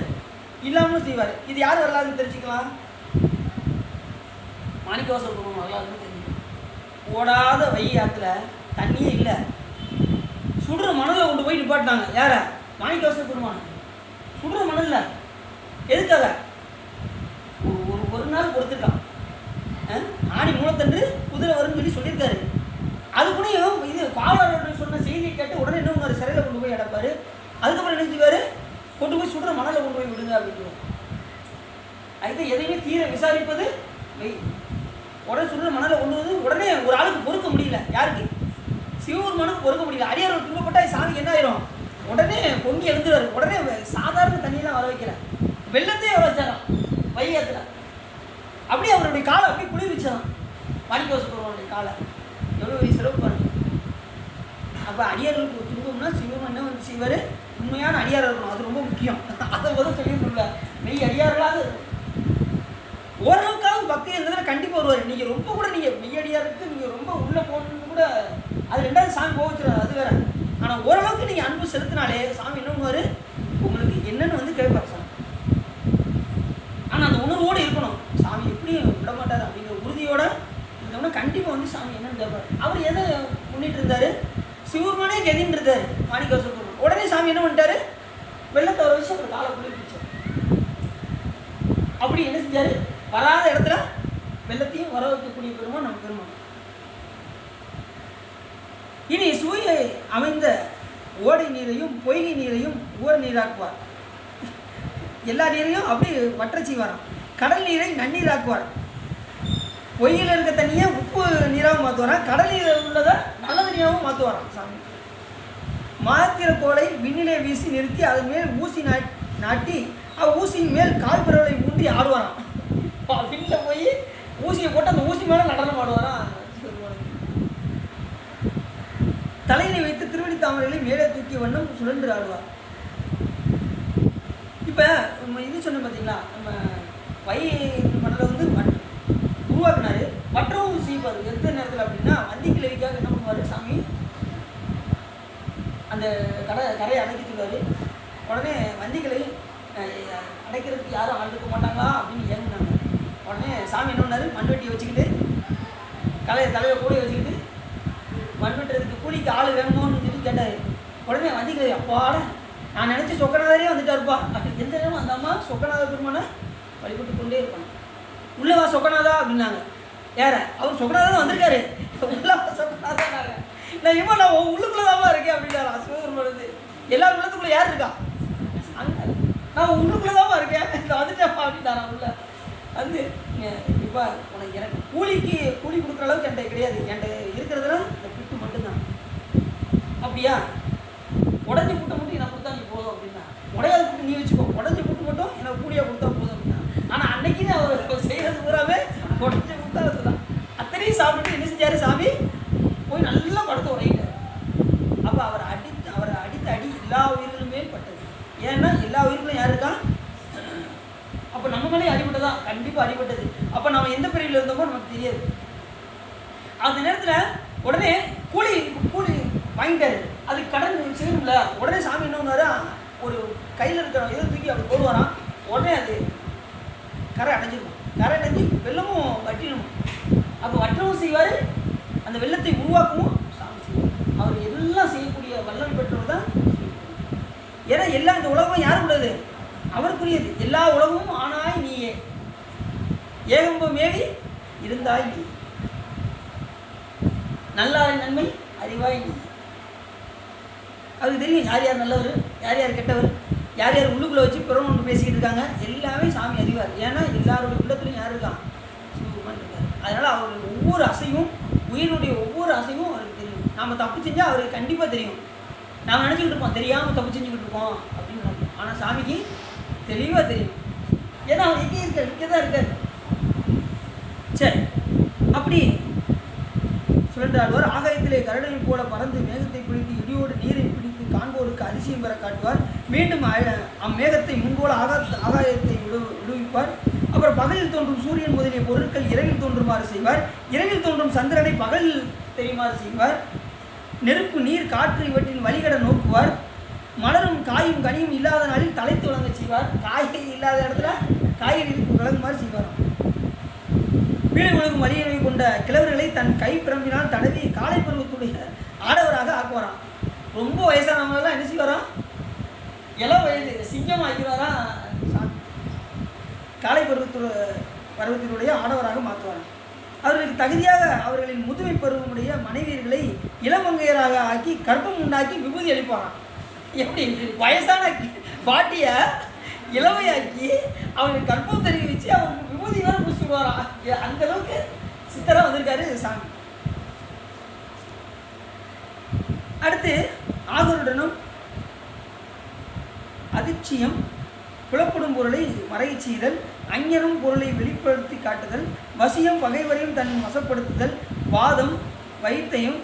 இல்லாமலும் செய்வார். இது யார் வரலாறுன்னு தெரிஞ்சுக்கலாம், மாணிக்கவாசகர் பெருமான் வரலாறுன்னு தெரிஞ்சுக்கலாம். ஓடாத வைகை ஆற்றுல தண்ணியே இல்லை, சுடுற மணலில் கொண்டு போய் நிப்பாட்டினாங்க. யார? மாணிக்கவாசகர் பெருமான். சுடுற மணலில் எதுக்காக? ஒரு நாள் பொறுத்துருக்கான். ஆணி மூலத்தன்று குதிரை வரும்னு சொல்லியிருக்காரு. அதுக்குள்ளேயும் இது காவலர்கள் சொன்ன செய்தியை கேட்டு உடனே என்ன ஒரு சிறையில் கொண்டு போய் அடைப்பார். அதுக்கப்புறம் என்ன செய்வார், கொண்டு போய் சுடுற மணலை கொண்டு போய் விடுங்க அப்படின்னு. அதுக்கு எதையுமே தீர விசாரிப்பது உடனே சுடுற மணலை கொண்டு வந்து உடனே ஒரு ஆளுக்கு பொறுக்க முடியல. யாருக்கு? சிவபெருமானுக்கு பொறுக்க முடியல. அடியார்கள் துன்பப்பட்டா சாமிக்கு என்ன ஆயிரும், உடனே பொங்கி எழுந்துருவார். உடனே சாதாரண தண்ணியெல்லாம் வர வைக்கல, வெள்ளத்தையே வர வச்சாராம் வையத்தில். அப்படியே அவருடைய காலை அப்படியே குளிர்விச்சான் மாணிக்கவாசகர் பெருமானுடைய காலை. எவ்வளோ பெரிய சிறப்பு பாருங்க. அப்போ அடியார்களுக்கு துன்பம்னா சிவபெருமான் என்ன வந்து செய்வார், உண்மையான அடியார் இருக்கணும். அது ரொம்ப முக்கியம். அதை போதும் சொல்லியிருந்தோம்ல, மெய் அடியார்களாக ஓரளவுக்காக பக்தி இருந்ததுன்னா கண்டிப்பாக வருவார். நீங்கள் ரொம்ப கூட நீங்கள் மெய்யடியாருக்கு நீங்கள் ரொம்ப உள்ளே போகணுன்னு கூட அது ரெண்டாவது சாமி போக வச்சுருவார், அது வேறு. ஆனால் ஓரளவுக்கு நீங்கள் அன்பு செலுத்தினாலே சாமி என்ன பண்ணுவார், உங்களுக்கு என்னென்னு வந்து கேட்பார் சாமி. ஆனால் அந்த உணர்வோடு இருக்கணும், சாமி எப்படியும் விட மாட்டார் அப்படிங்கிற உறுதியோடு இருந்தோம்னா கண்டிப்பாக வந்து சாமி என்னென்னு கேட்பார். அவர் எதை முன்னிட்டு இருந்தார், சிவபெருமானே கெதின்னு இருந்தார் மாணிக்கவாசகர் பெருமான். உடனே சாமி என்ன பண்ணிட்டாரு, வெள்ளத்தை வர வச்சு அவர் காலை குளிர்விச்சார். அப்படி என்ன செஞ்சார், வராத இடத்துல வெள்ளத்தையும் வர வைக்கக்கூடிய பெருமான் நம்ம பெருமான். இனி சூயை அமைந்த ஓடை நீரையும் பொய்கை நீரையும் ஊர் நீராக்குவார். எல்லா நீரையும் அப்படி வற்ற செய்வாராம். கடல் நீரை நன்னீராக்குவார். பொய்யில் இருக்க தண்ணியை உப்பு நீராகவும் மாற்றுவாராம். கடல் நீர் உள்ளதை நல்ல தண்ணியாகவும் மாற்றுவாராம் சாமி. மாத்திர கோலை விண்ணிலே வீசி நிறுத்தி அதன் மேல் ஊசி நாட்டி ஊசியின் மேல் கால் பிறவலை ஊன்றி ஆடுவாராம். விண்ணில் போய் ஊசியை போட்டு அந்த ஊசி மேலே நடனம் ஆடுவாராம். தலையினை வைத்து திருவடி தாமரைகளை மேலே தூக்கிய வண்ணம் சுழன்று ஆடுவார். இப்போ நம்ம இது சொன்ன பார்த்தீங்களா, நம்ம மணலை வந்து உருவாக்குனாரு, வற்றவும் செய்வார். எந்த நேரத்தில் அப்படின்னா வந்தி கிழவிக்காக என்ன பண்ணுவார் சாமி, அந்த கரையை அடைச்சிடுவார். உடனே வந்தி கிழவி அடைக்கிறதுக்கு யாரும் ஆள் இருக்க மாட்டாங்களா அப்படின்னு ஏங்குனாங்க. உடனே சாமி என்ன பண்ணார், மண்வெட்டியை வச்சுக்கிட்டு தலையை கூட வச்சுக்கிட்டு மண் வெட்டுறதுக்கு கூலிக்கு ஆள் வேணுமோன்னு சொல்லி கேட்டார். உடனே வந்திக்கிறது, அப்பாட நான் நினச்சி சொக்கநாதரே வந்துட்டாருப்பா. அப்படி எந்த நேரமும் அந்த அம்மா சொக்கநாத பெருமானை வழிபட்டு கொண்டே இருப்பாங்க. உள்ளவா சொக்கநாதா அப்படின்னாங்க. யார? அவர் சொக்கநாதா தான் வந்திருக்காரு. உள்ளவா சொக்கநாதாங்க. நான் உள்ளுக்குள்ளதாமா இருக்கேன் அப்படின்னாரா சிவபெருமானது. எல்லாரும் உள்ளத்துக்குள்ளே யார் இருக்கா, அங்கே நான் உள்ளுக்குள்ளதாமா இருக்கேன், இந்த வந்துட்டேப்பா அப்படின்னாரா. உள்ள வந்து இப்போ உனக்கு எனக்கு கூலி கொடுக்குற அளவுக்கு என்கிட்ட கிடையாது, என்கிட்ட இருக்கிறதுல இந்த புட்டு மட்டும்தான். அப்படியா, உடஞ்சி புட்டை மட்டும் நான் கொடுத்தா நீ போதும் அப்படின்னா, உடையாத புட்டு நீ வச்சுக்கோ, உடஞ்சி புட்டு எல்லா உயிர்களுமே பட்டது. ஏன்னா எல்லா உயிர்களும் யார் இருக்கா? அப்போ நம்ம மேலே அடிபட்டதான், கண்டிப்பாக அடிபட்டது. அப்போ நம்ம எந்த பிரிவில் இருந்தோமோ நமக்கு தெரியாது. அந்த நேரத்தில் உடனே கூலி வாங்கிட்டாரு, அது கடன் செய்யணும்ல. உடனே சாமி என்ன பண்ணுவாரா, ஒரு கையில் இருக்கிற இதை தூக்கி அப்படி போடுவாராம். உடனே அது கரை அடைஞ்சிருக்கும். கரை அடைஞ்சி வெள்ளமும் வட்டிடும். அப்போ வட்டவும் செய்வார், அந்த வெள்ளத்தை உருவாக்கவும் சாமி செய்வார். அவர் எல்லாம் செய்யக்கூடிய வல்லமை பெற்றவர் தான். ஏன்னா எல்லாம் இந்த உலகம் யாருக்குள்ளது? அவருக்குரியது. எல்லா உலகமும் ஆனாய் நீயே, ஏகம்ப மேவி இருந்தாய் நீ, நல்லாரை நன்மை அறிவாய் நீ. அவருக்கு தெரியும் யார் யார் நல்லவர், யார் யார் கெட்டவர், யார் யார் உள்ளுக்குள்ளே வச்சு பிறகு ஒன்று பேசிக்கிட்டு இருக்காங்க. எல்லாமே சாமி அறிவார். ஏன்னா எல்லாருடைய உள்ளத்துலையும் யார் இருக்கான்? சிவபெருமான் இருக்கார். அதனால் அவருடைய ஒவ்வொரு அசைவும், உயிரினுடைய ஒவ்வொரு அசைவும் அவருக்கு தெரியும். நாம் தப்பு செஞ்சால் அவருக்கு கண்டிப்பாக தெரியும். நாம் நினச்சிக்கிட்டு இருப்போம் தெரியாமல் தப்பு செஞ்சுக்கிட்டு இருப்போம் அப்படின்னு நினைப்போம். ஆனால் சாமிக்கு தெளிவாக தெரியும். ஏன்னா அவர் எங்கே இருக்கார்? இங்கே தான் இருக்கார். சரி, அப்படி சுழன்றாடுவார். ஆகாயத்திலே கருடனை போல பறந்து மேகத்தை பிடித்து இடியோடு நீரை பிடித்து காண்போருக்கு அதிசயம் பெற காட்டுவார். மீண்டும் அம்மேகத்தை முன்போல ஆகாயத்தை விடுவிப்பார். அப்புறம் பகலில் தோன்றும் சூரியன் முதலிய பொருட்கள் இரவில் தோன்றுமாறு செய்வார். இரவில் தோன்றும் சந்திரனை பகலில் தெரியுமாறு செய்வார். நெருப்பு, நீர், காற்று இவற்றின் வழிகட நோக்குவார். மலரும் காயும் கனியும் இல்லாத நாளில் தலைத்து விளங்க செய்வார். காய்கறி இல்லாத இடத்துல காய்கறி விளங்குமாறு செய்வார். வீடு ஒழுங்கும் வலியினை கொண்ட கிழவர்களை தன் கை பிரம்பினால் தடவி காலை பருவத்துடைய ஆடவராக ஆக்குவாராம். ரொம்ப வயசானவங்களெல்லாம் என்ன செய்வாராம்? இளம் வயது சிங்கம் ஆக்கிறாராம் சாமி. காலை பருவத்தினுடைய ஆடவராக மாற்றுவாராம். அவர்களுக்கு தகுதியாக அவர்களின் முதுமை பருவமுடைய மனைவியர்களை இளமங்கையராக ஆக்கி கர்ப்பம் உண்டாக்கி விபூதி அளிப்பாராம். எப்படி வயசான பாட்டிய இளமையாக்கி அவங்களுக்கு கற்பம் தெரிவிச்சு அவங்களுக்கு விபூதி வேறு பூசிட்டு வரான். அந்த அளவுக்கு சித்தராக வந்திருக்காரு சாமி. அடுத்து ஆகருடனும் அதிர்ச்சியம், புலப்படும் பொருளை மறையச் செய்தல், அஞ்ஞனும் பொருளை வெளிப்படுத்தி காட்டுதல், வசியம் பகைவரையும் தன் வசப்படுத்துதல், வாதம் வைத்தையும்,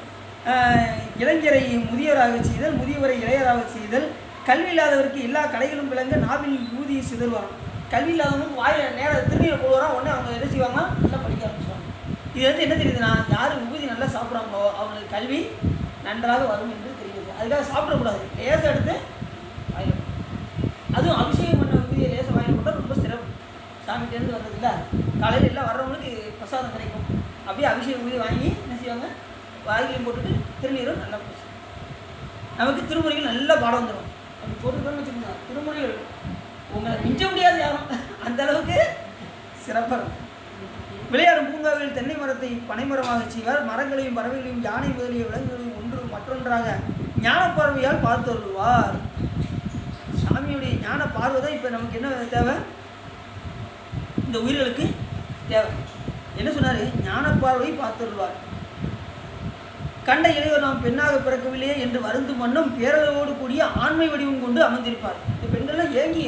இளைஞரை முதியவராக செய்தல், முதியவரை இளையராக செய்தல், கல்வி இல்லாதவருக்கு எல்லா கலைகளும் விளங்க நாவில் ஊதியை சிதறுவாராம். கல்வி இல்லாதவங்க வாயில் நேரம் திருநீரை போடுவாராம். உடனே அவங்க என்ன செய்வாங்க? நல்லா படிக்க ஆரம்பிச்சுவாங்க. இது வந்து என்ன தெரியுதுன்னா, யார் விபூதி நல்லா சாப்பிட்றாங்களோ அவங்களுக்கு கல்வி நன்றாக வரும் என்று தெரியுது. அதுக்காக சாப்பிடக்கூடாது, லேசாக எடுத்து வாயில். அதுவும் அபிஷேகம் பண்ண விபூதியை லேசாக வாயில் போட்டால் ரொம்ப சிறப்பு. சாமிகிட்டேருந்து வர்றது இல்லை, காலையில் எல்லாம் வர்றவங்களுக்கு பிரசாதம் கிடைக்கும். அப்படியே அபிஷேக விபூதி வாங்கி என்ன செய்வாங்க? வாயிலையும் போட்டுட்டு திருநீரும் நல்லா பூசி. நமக்கு திருமுறைகள் நல்ல பாடம் வந்துடும். அப்படி போட்டுக்கணும்னு வச்சுக்கோங்க, திருமுறைகள் உங்களை மிஞ்ச முடியாது யாரும், அந்த அளவுக்கு சிறப்பாக. விளையாடும் பூங்காவில் தென்னை மரத்தை பனைமரமாக செய்வார். மரங்களையும் பறவைகளையும் யானை முதலிய விலங்குகளையும் ஒன்று மற்றொன்றாக ஞான பார்வையால் பார்த்து வருவார். சாமியுடைய ஞான பார்வை தான் இப்போ நமக்கு என்ன தேவை? இந்த உயிர்களுக்கு தேவை. என்ன சொன்னார்? ஞான பார்வை பார்த்து வருவார். கண்ட இளையோர் நாம் பெண்ணாக பிறக்கவில்லையே என்று வருந்தும் வண்ணம் பேரளவோடு கூடிய ஆண்மை வடிவம் கொண்டு அமர்ந்திருப்பார். இந்த பெண்கள்லாம் ஏங்கி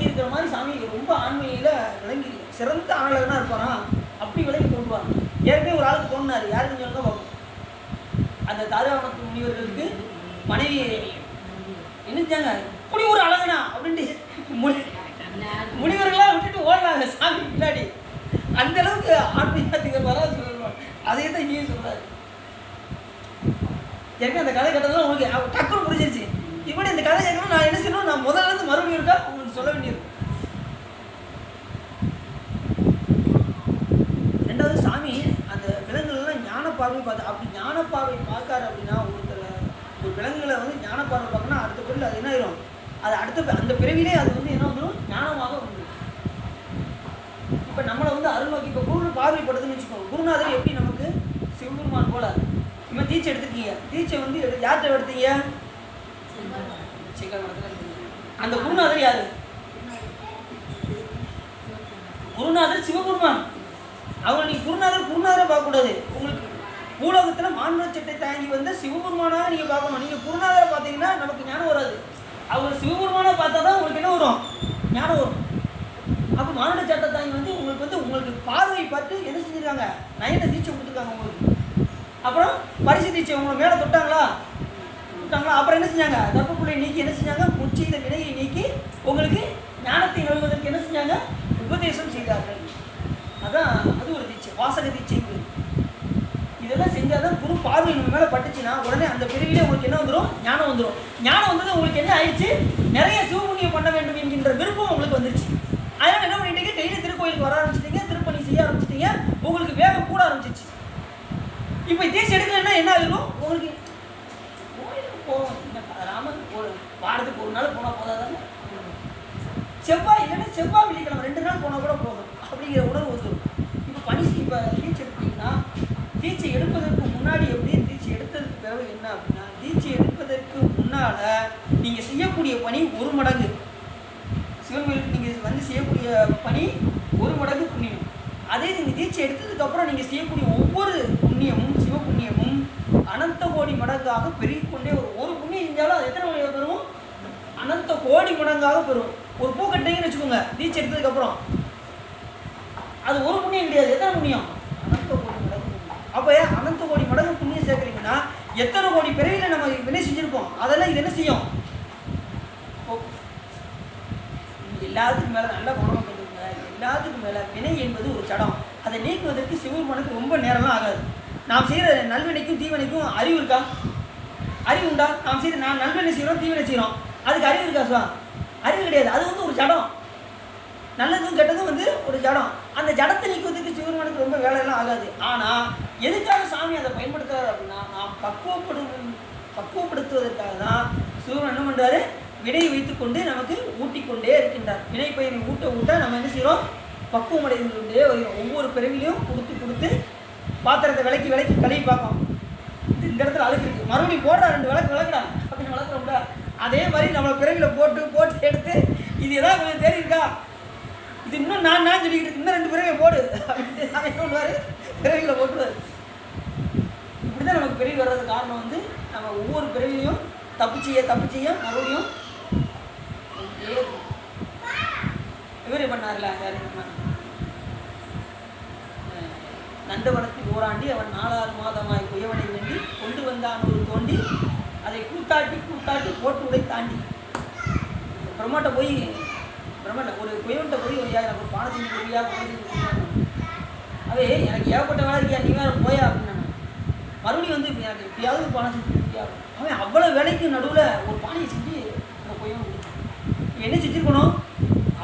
இருக்கிற மாதிரி சாமி ரொம்ப ஆண்மையில் விளங்கி சிறந்த ஆணழகனாக இருப்பாராம். அப்படி விளங்கி தோன்றுவார். ஏற்கனவே ஒரு ஆளுக்கு தோன்றினார். யாருன்னு சொல்லுங்க பார்ப்போம். அந்த தாராவணத்து முனிவர்களுக்கு மனைவி என்னச்சாங்க, இப்படி ஒரு அழகனா அப்படின்ட்டு முனிவர்களாக விட்டுட்டு ஓடுறாங்க சாமி பின்னாடி. அந்த அளவுக்கு ஆன்மீகத்துக்கு வராது சொல்லுவார். அதே தான் இங்கேயும் சொல்கிறார். ஏற்கனவே அந்த கதை கேட்டதெல்லாம் உங்களுக்கு டக்குன்னு புரிஞ்சிருச்சு. இப்படி இந்த கதை கேட்கணும் நான் என்ன செய்யணும்? நான் முதல்ல இருந்து மறுபடியும் இருக்கா உங்களுக்கு சொல்ல வேண்டியிருக்கும். ரெண்டாவது, சாமி அந்த விலங்குகள்லாம் ஞான பார்வை பார்த்து, அப்படி ஞான பார்வை பார்க்காரு அப்படின்னா, ஒரு விலங்குகளை வந்து ஞான பார்வை பார்க்கணும்னா அடுத்த பிறகு அது என்ன ஆயிரும்? அது அடுத்த அந்த பிறவிலே அது வந்து என்ன வந்துடும்? ஞானமாக வந்துடும். இப்போ நம்மளை வந்து அருள்வாக்கி இப்போ குரு பார்வைப்படுதுன்னு வச்சுக்கோங்க. குருநாதர் எப்படி நமக்கு சிவபெருமான் போல. இப்போ தீட்சை எடுத்துருக்கீங்க, தீட்சை வந்து யார்கிட்ட எடுத்தீங்க? அந்த குருநாதர் யாரு? குருநாதர் சிவபெருமான். அவங்க நீங்கள் குருநாதரை பார்க்கக்கூடாது. உங்களுக்கு பூலோகத்தில் மானுட சட்டை தாங்கி வந்த சிவபெருமானாக நீங்கள் பார்க்கணும். நீங்கள் குருநாதரை பார்த்தீங்கன்னா நமக்கு ஞானம் வராது. அவங்க சிவபெருமானாக பார்த்தா தான் உங்களுக்கு என்ன வரும்? ஞானம் வரும். அப்போ மானுட சட்டை தாங்கி வந்து உங்களுக்கு பார்வை பார்த்து என்ன செஞ்சுருக்காங்க? நயன தீட்சை கொடுத்துருக்காங்க உங்களுக்கு. அப்புறம் பரிசு தீட்சை உங்களை மேலே தொட்டாங்களா? விட்டாங்களோ அப்புறம் என்ன செஞ்சாங்க? கர்ப்பப்புழையை நீக்கி என்ன செஞ்சாங்க? முச்செய்த வினையை நீக்கி உங்களுக்கு ஞானத்தை நல்வதற்கு என்ன செஞ்சாங்க? உபதேசம் செய்தார்கள். அதான் அது ஒரு தீட்சை, வாசக தீட்சைக்கு. இதெல்லாம் செஞ்சால் தான் குரு பார்வை நம்ம மேலே பட்டுச்சுன்னா உடனே அந்த பிரிவிலே உங்களுக்கு என்ன வந்துடும்? ஞானம் வந்துடும். ஞானம் வந்தது உங்களுக்கு என்ன ஆயிடுச்சு? நிறைய சிவபுண்ணியம் பண்ண வேண்டும் என்கின்ற விருப்பம் உங்களுக்கு வந்துருச்சு. அதனால் என்ன பண்ணிட்டீங்க? டெய்லி திருக்கோயிலுக்கு வர ஆரம்பிச்சிட்டீங்க, திருப்பணி செய்ய ஆரம்பிச்சிட்டீங்க, உங்களுக்கு வேகம் கூட ஆரம்பிச்சிச்சு. இப்போ தீட்சை எடுக்கலன்னா என்ன ஆகிடும்? உங்களுக்கு கோயிலுக்கு போவோம், என்ன ராமன் ஒரு வாரத்துக்கு ஒரு நாள் போனால் போதாதானே? செவ்வாய் இல்லைன்னா செவ்வாய் வெள்ளிக்கிழமை 2 நாள் போனால் கூட போதும் அப்படிங்கிற உணர்வு வந்துடும். இப்போ தீட்சை எடுத்தீங்கன்னா தீட்சை எடுப்பதற்கு முன்னாடி எப்படி, தீட்சை எடுத்ததுக்கு பிறகு என்ன அப்படின்னா, தீட்சை எடுப்பதற்கு முன்னால் நீங்கள் செய்யக்கூடிய பணி 1 மடங்கு, சிவன் கோயிலுக்கு நீங்கள் வந்து செய்யக்கூடிய பணி 1 மடங்கு புண்ணியம். அதே நீங்கள் தீட்சை எடுத்ததுக்கப்புறம் நீங்கள் செய்யக்கூடிய ஒவ்வொரு புண்ணியமும் சிவ புண்ணியமும் அனந்த கோடி மடங்காக பெருகிக்கொண்டே வரும். ஒரு புண்ணியம் செஞ்சாலும் அது எத்தனை மடங்கு பெறும்? அனந்த கோடி மடங்காக பெறும். ஒரு பூ கட்டிங்கன்னு வச்சுக்கோங்க, தீட்சை எடுத்ததுக்கப்புறம் அது ஒரு புண்ணியம் கிடையாது. எத்தனை புண்ணியம்? அனந்த கோடி மடங்கு. அப்போ அனந்த கோடி மடங்கு புண்ணியம் சேர்க்குறீங்கன்னா எத்தனை கோடி பிறவியில் நம்ம வினை செஞ்சுருப்போம், அதெல்லாம் இது என்ன செய்யும்? எல்லாத்துக்கும் மேலே நல்ல குணமாக கேட்டுக்கோங்க. எல்லாத்துக்கும் மேலே வினை என்பது ஒரு சடம். அதை நீக்குவதற்கு சிவபெருமானுக்கு ரொம்ப நேரம்லாம் ஆகாது. நாம் செய்கிற நல்வினைக்கும் தீவினைக்கும் அறிவு இருக்கா? அறிவு உண்டா? நாம் செய்கிற நல்வினை செய்கிறோம், தீவினை செய்கிறோம், அதுக்கு அறிவு இருக்கா சார்? அறிவு கிடையாது. அது வந்து ஒரு ஜடம். நல்லதும் கெட்டதும் வந்து ஒரு ஜடம். அந்த ஜடத்தை நீக்குவதற்கு சிவபெருமானுக்கு ரொம்ப வேலையெல்லாம் ஆகாது. ஆனால் எதுக்காக சாமி அதை பயன்படுத்துறாரு அப்படின்னா, நாம் பக்குவப்படுத்துவதற்காக தான் சிவபெருமான் என்ன பண்ணுறாரு? வினையை வைத்துக்கொண்டு நமக்கு ஊட்டிக்கொண்டே இருக்கின்றார். வினை பயனை ஊட்ட நம்ம என்ன செய்கிறோம்? பக்குவம் அடைந்து கொண்டே வருகிறோம். ஒவ்வொரு பிறவிலையும் கொடுத்து பாத்திரத்தை விளக்கி கழுவி பார்ப்போம். இந்த இடத்துல அழுக்கு இருக்குது, மறுபடியும் போடுறா 2 விளக்கு விளக்குடா அப்படின்னு விளக்குறோம்ல. அதே மாதிரி நம்மளை பிறவியில் போட்டு எடுத்து இது எதாவது கொஞ்சம் தெரியிருக்கா, இது இன்னும் நான் சொல்லிக்கிட்டு இருக்கு, இன்னும் 2 பிறவியை போடு அப்படின்ட்டு நான் என்ன பண்ணுவார்? பிறவியில் போட்டுருவார். இப்படி தான் நமக்கு பிறவி வர்றது காரணம் வந்து நம்ம ஒவ்வொரு பிறவிலையும் தப்பு செய்ய மறுபடியும் இவரே பண்ணார்ல, நந்தவனத்தில் ஓராண்டி அவன் 4 மாதமாய் குயவனை வேண்டி கொண்டு வந்தான் ஒரு தோண்டி அதை கூத்தாட்டி போட்டு உடை தாண்டி. பிரம்மாட்ட போய் ஒரு குயவன்கிட்ட போய் எனக்கு ஒரு பானை செஞ்சு கொடுப்பியா, அவே எனக்கு ஏகப்பட்ட வேலை இருக்கியா, நீ வேறு போயா அப்படின்னா, மறுபடியும் வந்து எனக்கு எப்படியாவது ஒரு பானை செஞ்சு கொடுப்பியா. அவன் அவ்வளோ வேலைக்கு நடுவில் ஒரு பானையை செஞ்சு அந்த குயவன் கொடுத்தான். என்ன செஞ்சுருக்கணும்?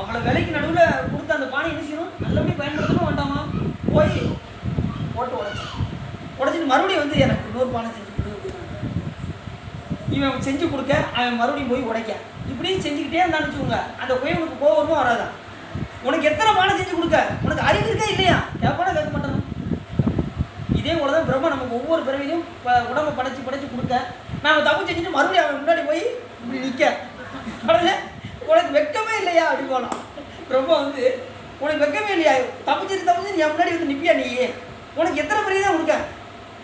அவ்வளோ வேலைக்கு நடுவில் கொடுத்த அந்த பானை என்ன செய்யணும்? நல்லபடியாக பயன்படுத்தணும் வேண்டாமா? போய் போட்டு உடைச்சிட்டு மறுபடியும் வந்து எனக்கு இன்னொரு பானை செஞ்சு கொடு அப்படின்னா, இவன் செஞ்சு கொடுக்க அவன் மறுபடியும் போய் உடைக்க, இப்படியும் செஞ்சுக்கிட்டே இருந்தான்னு வச்சுக்கோங்க. அந்த குயவனுக்கு கோவமா வராதான்? உனக்கு எத்தனை பானை செஞ்சு கொடுக்க, உனக்கு அறிவு இருக்கா இல்லையா? கேட்பானா கேட்க மாட்டானா? இதே போல தான் பிரம்மா நமக்கு ஒவ்வொரு பிறவிலையும் உடம்பை படைச்சு கொடுக்க, நாம் தப்பு செஞ்சுட்டு மறுபடியும் அவன் முன்னாடி போய் இப்படி நிற்க, உனக்கு வெக்கமே இல்லையா அப்படி போகலாம். பிரம்மா வந்து உனக்கு வெக்கமே இல்லையா, தப்பு நீ முன்னாடி வந்து நிற்பியா? நீ உனக்கு எத்தனை பிறகு தான் கொடுக்க,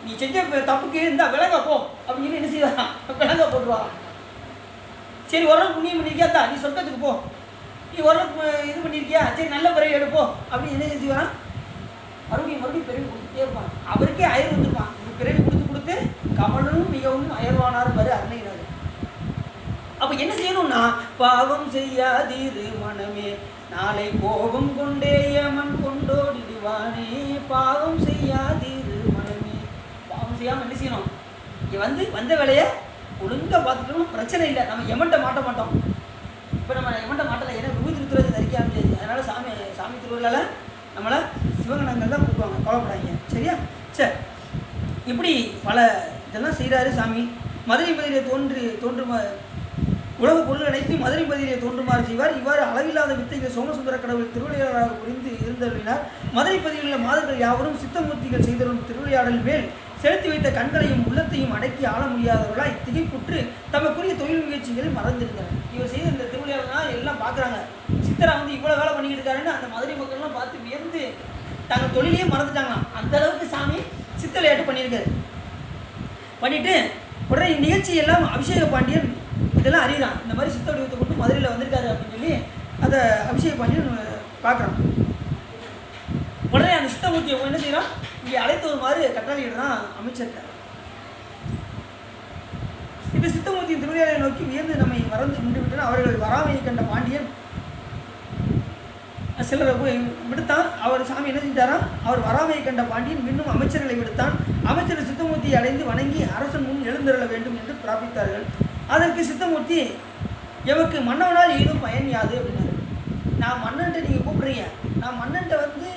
நீ செஞ்ச தப்புக்கு இந்த விலங்க போ அப்படின்னு என்ன செய்வான்? விலங்க போட்டுருவான். சரி ஓரளவுக்கு புண்ணியம் பண்ணியிருக்கியா, நீ சொர்க்கத்துக்கு போ, நீ ஓரளவுக்கு இது பண்ணியிருக்கியா, சரி நல்ல பிறகு எடுப்போம் அப்படின்னு என்ன செய்வான்? மறுபடியும் பிறகு கொடுத்துட்டே இருப்பான். அவருக்கே அயர் வந்துருப்பான். இந்த பிறகு கொடுத்து கமலனும் மிகவும் அயர்வானார் பாரு அருணையினார். அப்போ என்ன செய்யணும்னா, பாவம் செய்யாதீரு மனமே நாளை கோபம் கொண்டே யமன் கொண்டோடிடுவானே, பாவம் செய்யாதீரு மனமே. பாவம் செய்யாமல் என்ன செய்யணும்? இங்கே வந்த வேலையை ஒழுங்காக பார்த்துட்டோம்னா பிரச்சனை இல்லை, நம்ம எமன்ட்ட மாட்ட மாட்டோம். இப்போ நம்ம எமன்ட்ட மாட்டலை, ஏன்னா விபூதி திருத்துறது தரிக்க முடியாது. அதனால் சாமி திருவிழாவில் நம்மளை சிவகணங்கள் தான் கூப்பிடுவாங்க, கவலைப்படாங்க. சரியா? சரி, இப்படி பல இதெல்லாம் செய்கிறாரு சாமி. மதுரை பதிலே தோன்றுமா உலக பொருள் அனைத்து மதுரை பதிலே தோன்றுமாறு செய்வார். இவ்வாறு அளவில்லாத வித்தைகள் சோமசுந்தர கடவுள் திருவிளையாடலாக புரிந்து இருந்தருளினார். மதுரை பதிலில் உள்ள மாதர்கள் யாவரும் சித்தமூர்த்திகள் செய்தவரும் திருவிளையாடல் மேல் செலுத்தி வைத்த கண்களையும் உள்ளத்தையும் அடக்கி ஆள முடியாதவர்களாய் திகைப்புற்று தமக்குரிய தொழில் முயற்சிகள் மறந்திருந்தனர். இவர் செய்த இந்த திருவிளையாடலாம் எல்லாம் பார்க்குறாங்க. சித்தரா வந்து இவ்வளோ வேலை பண்ணிக்கிட்டு இருக்காருன்னு அந்த மதுரை மக்கள்லாம் பார்த்து வியந்து தங்கள் தொழிலையே மறந்துட்டாங்களாம். அந்த அளவுக்கு சாமி சித்த விளையாட்டு பண்ணிட்டு உடனே நிகழ்ச்சியெல்லாம் அபிஷேக பாண்டியன் இதெல்லாம் அறிகிறான். இந்த மாதிரி சித்த வடிவத்தை கொண்டு மதுரையில் வந்திருக்காரு அப்படின்னு சொல்லி அதை அபிஷேக பாண்டியன் பார்க்குறான். உடனே அந்த சித்தமூர்த்தியை என்ன செய்கிறான்? இங்கே அழைத்து வருமாறு கட்டளையிடுறான் அமைச்சர்கிட்ட. இந்த சித்தமூர்த்தியின் திருவிளையாடலை நோக்கி வியந்து நம்மை மறந்து நின்று விட்டனர். அவர்கள் வராமையை கண்ட பாண்டியன் சிலரை போய் விடுத்தான். அவர் சாமி என்ன செஞ்சாராம், அவர் வராமையை கண்ட பாண்டியன் இன்னும் அமைச்சர்களை விடுத்தான். அமைச்சர் சித்தமூர்த்தியை அடைந்து வணங்கி அரசன் முன் எழுந்தருள வேண்டும் என்று பிரார்த்தித்தார்கள். அதற்கு சித்தமூர்த்தி, எமக்கு மன்னவனால் ஏதும் பயன் யாது அப்படின்னாரு. நான் மன்னன்ட்ட நீங்கள் கூப்பிட்றீங்க, நான் மன்னன்ட்ட வந்து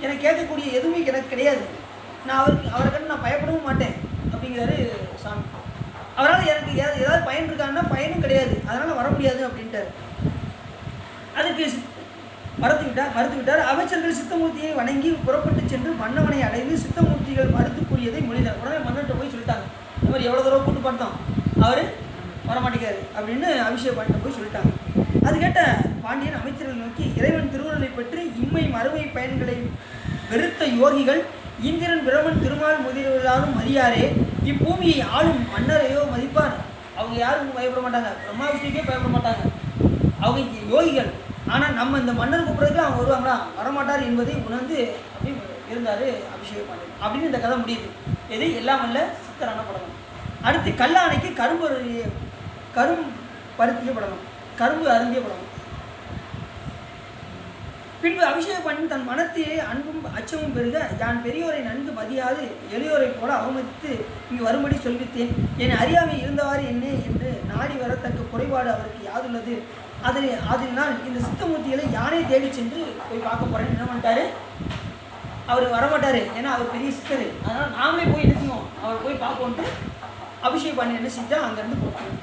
எனக்கு கேட்கக்கூடிய எதுவுமே எனக்கு கிடையாது, நான் அவரை கண்டு நான் பயப்படவும் மாட்டேன் அப்படிங்கிறாரு சாமி. அவரால் எனக்கு ஏதாவது பயன் இருக்கான்னா பயனும் கிடையாது, அதனால் வர முடியாது அப்படின்ட்டார். அதுக்கு மறுத்து விட்டார். அமைச்சர்கள் சித்தமூர்த்தியை வணங்கி புறப்பட்டு சென்று மன்னவனை அடைந்து சித்தமூர்த்திகள் மறுத்து கூறியதை மொழிந்தார். உடனே மன்னன்ட்ட போய் சொல்லிட்டாங்க, இந்த மாதிரி எவ்வளோ தூரம் கூட்டு பார்த்தோம், அவர் வரமாட்டேங்காரு அப்படின்னு அபிஷேகம் பண்ணிட்டு போய் சொல்லிட்டாங்க. அது கேட்ட பாண்டியன் அமைச்சர்கள் நோக்கி, இறைவன் திருவுருளை பற்றி இம்மை மறுமை பயன்களை வெறுத்த யோகிகள் இந்திரன் பிரமன் திருமால் முதலியாரும் மதியாரே, இப்பூமியை ஆளும் மன்னரையோ மதிப்பார். அவங்க யாரும் பயப்பட மாட்டாங்க, பிரம்மா விஷ்ணுக்கே பயப்பட மாட்டாங்க, அவங்க யோகிகள். ஆனால் நம்ம இந்த மன்னர் கூப்பிட்றதுக்கு அவங்க வருவாங்களா, வரமாட்டார் என்பதை உணர்ந்து அப்படி இருந்தார் அபிஷேகம் பண்ணி அப்படின்னு இந்த கதை முடியுது. எது எல்லாம் அல்ல சித்தரான படணும். அடுத்து கல்லாணைக்கு கரும் பருத்திய படணும், கரும்பு அருந்திய படணும். பின்பு அபிஷேகம் பண்ணி தன் மனத்தையே அன்பும் அச்சமும் பெருக, யான் பெரியோரை நன்கு மதியாது எளியோரை போல அவமதித்து இங்கு வரும்படி சொல்வித்தேன். என் அறியாமை இருந்தவாறு என்ன என்று நாடி வரத்தக்க குறைபாடு அவருக்கு யாதுள்ளது. அதனால் இந்த சித்தமூர்த்திகளை யானே தேடி சென்று போய் பார்க்க போகிறேன்னு என்ன பண்ணிட்டாரு, அவர் வரமாட்டார், ஏன்னா அவர் பெரிய சித்தர், அதனால் நாமளே போய் என்ன செய்வோம், அவர் போய் பார்ப்போன்ட்டு அபிஷேகம் பண்ணி என்ன செஞ்சா அங்கேருந்து போட்டோம்.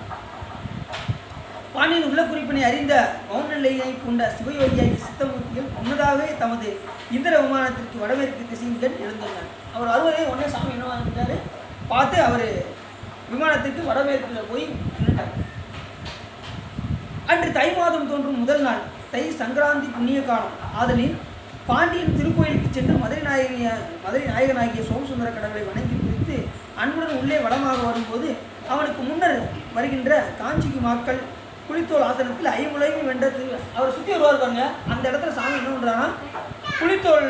பாண்டியன் உள்ள குறிப்பினை அறிந்த மௌனநிலையை கொண்ட சிவயோகியாகி சித்தமூர்த்திகள் முன்னதாகவே தமது இந்திர விமானத்திற்கு வடமேற்கு திசையின் எழுந்துள்ளார். அவர் வருவதே உடனே சாமி என்ன வந்துட்டாரு பார்த்து அவர் விமானத்திற்கு வடமேற்கில் போய் நின்றுட்டார். அன்று தை மாதம் தோன்றும் முதல் நாள் தை சங்கராந்தி புண்ணிய காலம் ஆதலின் பாண்டியன் திருக்கோயிலுக்கு சென்று மதுரை நாயகனாகிய சோமசுந்தர கடவுளை வணங்கி குறித்து அன்புடன் உள்ளே வளமாக வரும்போது அவனுக்கு முன்னர் வருகின்ற காஞ்சிக்கு மக்கள் புலித்தோல் ஆசனத்தில் ஐம்புலையும் வென்ற அவர் சுற்றி வருவார் பாருங்க. அந்த இடத்துல சாமி என்ன பண்ணுறாங்கன்னா புலித்தோல்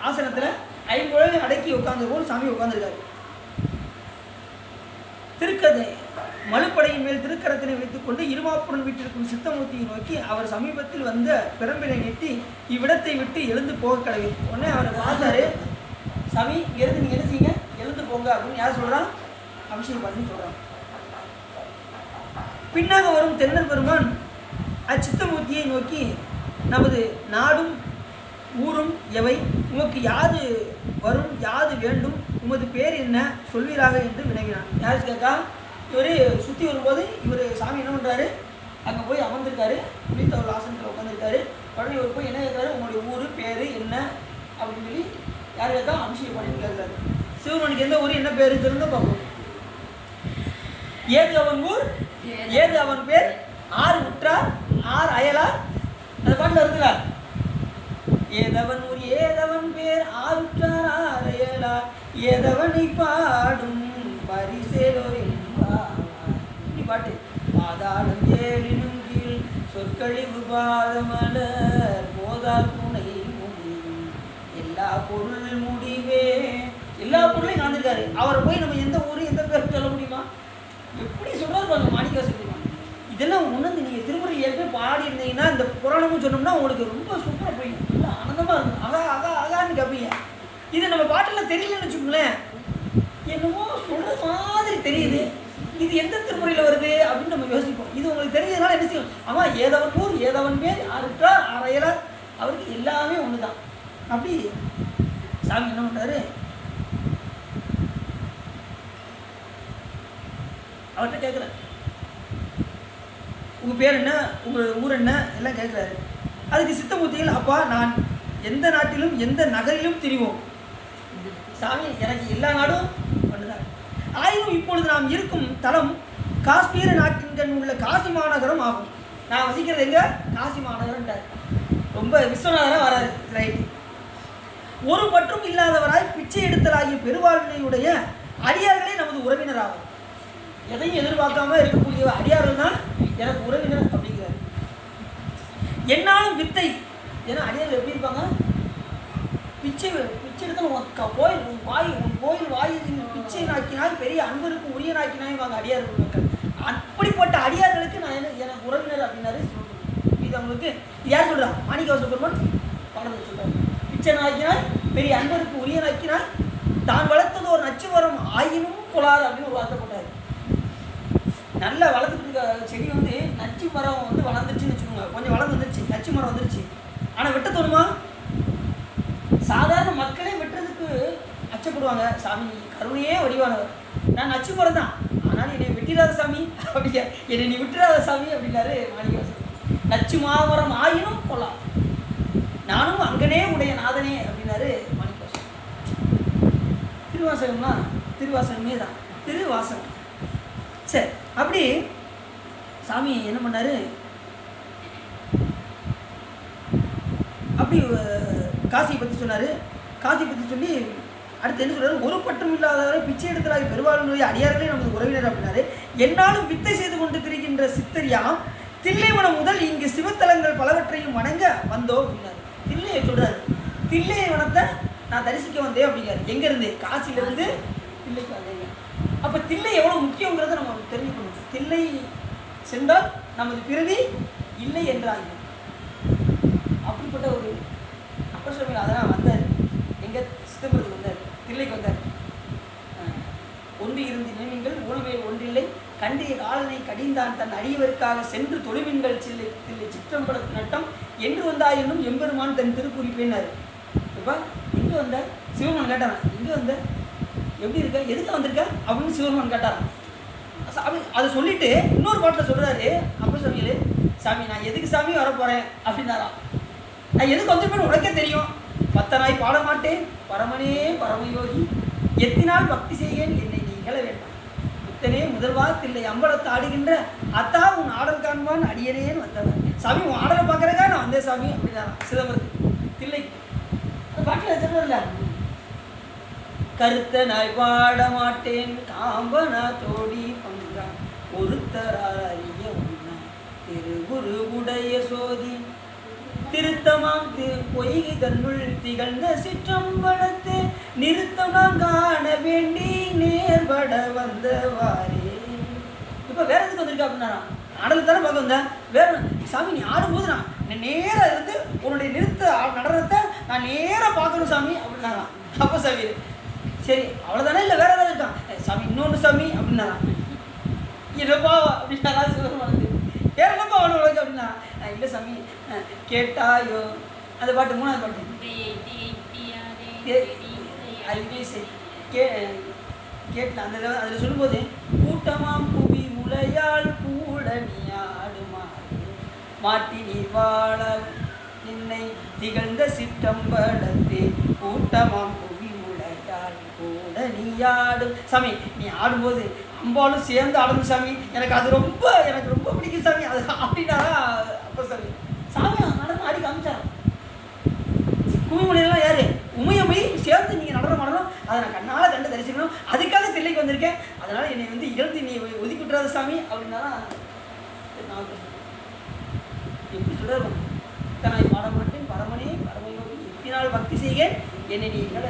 ஆசனத்தில் ஐம்புலையும் அடக்கி உட்கார்ந்து போது சாமி உட்கார்ந்துருக்காரு. திருக்கதை மலுப்படையின் மேல் திருக்கரத்தினை வைத்துக்கொண்டு இருமாப்புடன் வீட்டிற்கும் சித்தமூர்த்தியை நோக்கி அவர் சமீபத்தில் வந்த பிரம்பினை நெட்டி இவ்விடத்தை விட்டு எழுந்து போக கடவை. உடனே அவரை பார்த்தாரு சாமி, எழுந்து நீங்கள் என்ன செய்யுங்க, எழுந்து போங்க அப்படின்னு யார் சொல்கிறான், அபிஷேகம் பண்ணி சொல்கிறான். பின்னாக வரும் தென்னர் பெருமான் அச்சித்தமூர்த்தியை நோக்கி, நமது நாடும் ஊரும் எவை, உமக்கு யாது வரும், யாது வேண்டும், உமது பேர் என்ன சொல்வீராக என்று வினவினான். யாரு கேட்கா, இவர் சுற்றி வரும்போது இவர் சாமி என்ன பண்ணுறாரு, அங்கே போய் அமர்ந்திருக்காரு, புலித்தோல் ஆசனத்தில் உட்காந்துருக்காரு. உடனே இவர் போய் என்ன கேட்காரு, உங்களுடைய ஊர் பேர் என்ன அப்படின்னு சொல்லி யார் கேட்கா, அபிஷேகம் பண்ணின்னு கேட்குறாரு. சிவனுக்கு எந்த ஊர் என்ன பேர் தெரிஞ்ச பார்ப்போம். ஏது அவன் ஊர், ஏது அவன் பேர், ஆறு உற்றார், ஆறு அயலார், அந்த பாட்டில் இருக்குல்ல, ஏதவன் ஊர் ஏதவன் பேர், ஆறு உற்றார் ஆறு அயலார், ஏதவனை பாடும் பரிசேலோ என்பார். இப்படி பாட்டு. பாதாளம் ஏழினும் கீழ் சொற்கழிவு பாதமலர் போதார் துணை முடியும் எல்லா பொருள் முடிவே. எல்லா பொருளையும் கலந்துருக்காரு. அவரை போய் நம்ம எந்த ஊர் எந்த பேர் சொல்ல முடியுமா, எப்படி சொல்கிறாரு பாருங்க மாணிக்கவாசகர். இதெல்லாம் உணர்ந்து நீங்கள் திருமுறை ஏற்கனவே பாடி இருந்தீங்கன்னா இந்த புராணமும் சொன்னோம்னா உங்களுக்கு ரொம்ப சூப்பராக போயிடும், நல்லா ஆனந்தமாக இருக்கும், அகான்னு கேட்பீங்க. இது நம்ம பாட்டெல்லாம் தெரியலன்னு வச்சுக்கோங்களேன், என்னமோ சொல்கிற மாதிரி தெரியுது, இது எந்த திருமுறையில் வருது அப்படின்னு நம்ம யோசிப்போம். இது உங்களுக்கு தெரிஞ்சதுனால என்ன செய்யும், ஆமாம் ஏதவன் ஊர் ஏதவன் பேர் ஆறுற்றார் ஆறையலார், அவருக்கு எல்லாமே ஒன்று தான். அப்படி சாமி என்ன பண்ணுறாரு, அவர்கிட்ட கேட்குறாரு, உங்கள் பேர் என்ன, உங்கள் ஊர் என்ன எல்லாம் கேட்குறாரு. அதுக்கு சித்தமூர்த்திகள், அப்பா நான் எந்த நாட்டிலும் எந்த நகரிலும் திரிவோம் சாமி, எனக்கு எல்லா நாடும் பண்ணுறாங்க. ஆயினும் இப்பொழுது நாம் இருக்கும் தலம் காஷ்மீர நாட்டின் உள்ள காசி மாநகரம் ஆகும். நான் வசிக்கிறது எங்கே, காசி மாநகரம்ட்டார். ரொம்ப விஸ்வநாதராக வராது. ரைட். ஒரு பற்றும் இல்லாதவராய் பிச்சை எடுத்தலாகிய பெருவாழ்மையுடைய அடியார்களே நமது உறவினராகும். எதையும் எதிர்பார்க்காம இருக்கக்கூடிய அடியார்கள் தான் எனக்கு உறவினர் அப்படிங்கிறார். என்னாலும் வித்தை, ஏன்னா அடியார்கள் எப்படி இருப்பாங்க, பிச்சை எடுத்தாலும் உன் கோயில் வாயில் பிச்சை நாக்கினாய் பெரிய அன்பருக்கு உரிய நாக்கினாய் வாங்க அடியார்கள் மக்கள். அப்படிப்பட்ட அடியார்களுக்கு நான் எனக்கு உறவினர் அப்படின்னாரு. இது அவங்களுக்கு யார் சொல்றா? மாணிக்கவாசக பெருமான் பாடல் சொல்றாரு. பிச்சை நாக்கினாய் பெரிய அன்பருக்கு உரியனாக்கினாய் தான் வளர்த்தது ஒரு நச்சு மரம் ஆயினும் கொளாறு அப்படின்னு ஒரு வார்த்தை போட்டாரு. நல்லா வளர்த்துட்டு இருக்க செடி வந்து நச்சு மரம் வந்து வளர்ந்துருச்சுன்னு வச்சுக்கோங்க, கொஞ்சம் வளர்ந்து வந்துருச்சு, நச்சு மரம் வந்துருச்சு. ஆனால் வெட்ட தோணுமா? சாதாரண மக்களே வெட்டுறதுக்கு அச்சப்படுவாங்க. சாமி நீ கருணையே வடிவானவர், நான் நச்சு மரம் தான், ஆனால் என்னை வெட்டிடாத சாமி அப்படியா, என்னை நீ விட்டுறாத சாமி அப்படின்னாரு மாணிக்கவாசகர். நச்சு மாமரம் ஆயினும் கொள்ளா நானும் அங்கனே உடைய நாதனே அப்படின்னாரு மாணிக்கவாசகர். திருவாசகம்னா திருவாசகமே தான், திருவாசகம். சரி, அப்படி சாமி என்ன பண்ணாரு? அப்படி காசியை பற்றி சொன்னார். காசியை பற்றி சொல்லி அடுத்து என்ன சொல்றாரு? ஒரு பற்றும் இல்லாதவரை பிச்சை எடுத்தலாகி பெருவாளுடைய அடியார்களே நமது உறவினர் அப்படின்னாரு. என்னாலும் வித்தை செய்து கொண்டு திரிகின்ற சித்தரியாம் தில்லைவனம் முதல் இங்கு சிவத்தலங்கள் பலவற்றையும் வணங்க வந்தோம் அப்படின்னாரு. தில்லையை சொல்றாரு. தில்லை வனத்தை நான் தரிசிக்க வந்தேன் அப்படிங்கிறாரு. எங்கேருந்து? காசியிலேருந்து தில்லைக்கு வந்தேங்க. அப்போ தில்லை எவ்வளோ முக்கியங்கிறத நம்ம தெரிஞ்சுக்கணும். தில்லை சென்றால் நமது பிறவி இல்லை என்றாங்க. அப்படிப்பட்ட ஒரு அப்பர் சுவாமிகள் அதெல்லாம் வந்தார். எங்கே? சிதம்பரத்துக்கு வந்தார், தில்லைக்கு வந்தார். ஒன்று இருந்து நீங்கள் ஊனமேல் ஒன்றில்லை கண்டிய காலனை கடிந்தான் தன் அடியவருக்காக சென்று தொழுவின்கள் சில்லை தில்லை சிற்றம்பலத்து நட்டம் என்று வந்தாய் என்னும் எம்பெருமான் தன் திருக்குறிப்பேனார். இப்போ எங்கே வந்தார்? சிவபெருமான் கேட்டாரான். எங்கே வந்த? எப்படி இருக்க? எதுக்கு வந்திருக்க அப்படின்னு சிவபெருமான் கேட்டாரான். அதை சொல்லிட்டு இன்னொரு பாட்டில் சொல்கிறாரு அப்பர் சுவாமிகள், சாமி நான் எதுக்கு சாமி வரப்போகிறேன் அப்படின்னாராம். நான் எதுக்கு வந்திருப்பேன்னு உனக்கே தெரியும். பத்தனாய் பாட மாட்டேன் பரமனே பரமயோகி எத்தினால் பக்தி செய்கேன் என்னை நீ இகழ வேண்டாம் புத்தனே முதல்வா தில்லை அம்பலத்தை ஆடுகின்ற அத்தா உன் ஆடல் காண்பான் அடியனேன்னு வந்தவன். சாமி உன் ஆடலை பார்க்குறக்கா நான் வந்தேன் சாமி அப்படின்னாராம் சிதம்பரத்துக்கு, தில்லைக்கு. அந்த பாட்டில் சொல்கிறதில்ல, கருத்த நாய் பாட மாட்டேன் காம்பனா தோடி பங்கா ஒருத்தரால் அறிய ஒன்னா திருகுரு உடைய சோதி திருத்தமாம் பொய்கை தன்னுள் திகழ்ந்த சிற்றம்பலத்தை நிறுத்தமாம் காண வேண்டி நேர்பட வந்தவாரே. இப்போ வேற எதுக்கு வந்திருக்கா அப்படின்னா? ஆடல் தானே பார்க்க வந்தேன். வேற சாமி நீ ஆடும்போது நான் நேராக இருந்து உன்னுடைய நிறுத்த நடனத்தை நான் நேராக பார்க்கணும் சாமி அப்படின்னாராம் அப்போ சாமி. சரி அவ்வளோதானே, இல்லை வேற ஏதாவது இருக்கான்? சாமி இன்னொன்று சாமி அப்படின்னாராம். இல்லைப்பா அப்படின்னாரா சிவபெருமானுக்கு. வேற என்னப்பா அவனு உலக அப்படின்னா? இல்லை சாமி கேட்டாயோ அந்த பாட்டு, மூணாவது பாட்டு அதுவே சரி கேட்டல அந்த அதில் சொல்லும்போது கூட்டமாம் புவி முளையால் கூட நீ ஆடுமா மாட்டி நீ வாழ நின்னை திகழ்ந்த சிற்றம்பலத்தே கூட்டமாம் புவி முளையால் கூட நீ ஆடும். சாமி நீ ஆடும்போது அம்பாலும் சேர்ந்து ஆடணும் சாமி, எனக்கு ரொம்ப பிடிக்கும் சாமி அது அப்படின்னாரா அப்போ சாமி. சாமி நடனம் ஆடி காமிச்சார். குமிமொழியெல்லாம் யாரு? உமையம்மை சேர்ந்து நீங்கள் நடனம் ஆடணும், அதை நான் கண்ணால் கண்டு தரிசிக்கணும், அதுக்காக தில்லைக்கு வந்திருக்கேன், அதனால் என்னை வந்து இகழ்ந்து நீ ஒதுக்கி விட்டுறாத சாமி அப்படின்னாரா. எப்படி சொல்கிறார்? இத்தனாய் பாட மாட்டேன் பரமனே பரமயோகி எத்தினால் பக்தி செய்கேன் என்னை நீ இகழ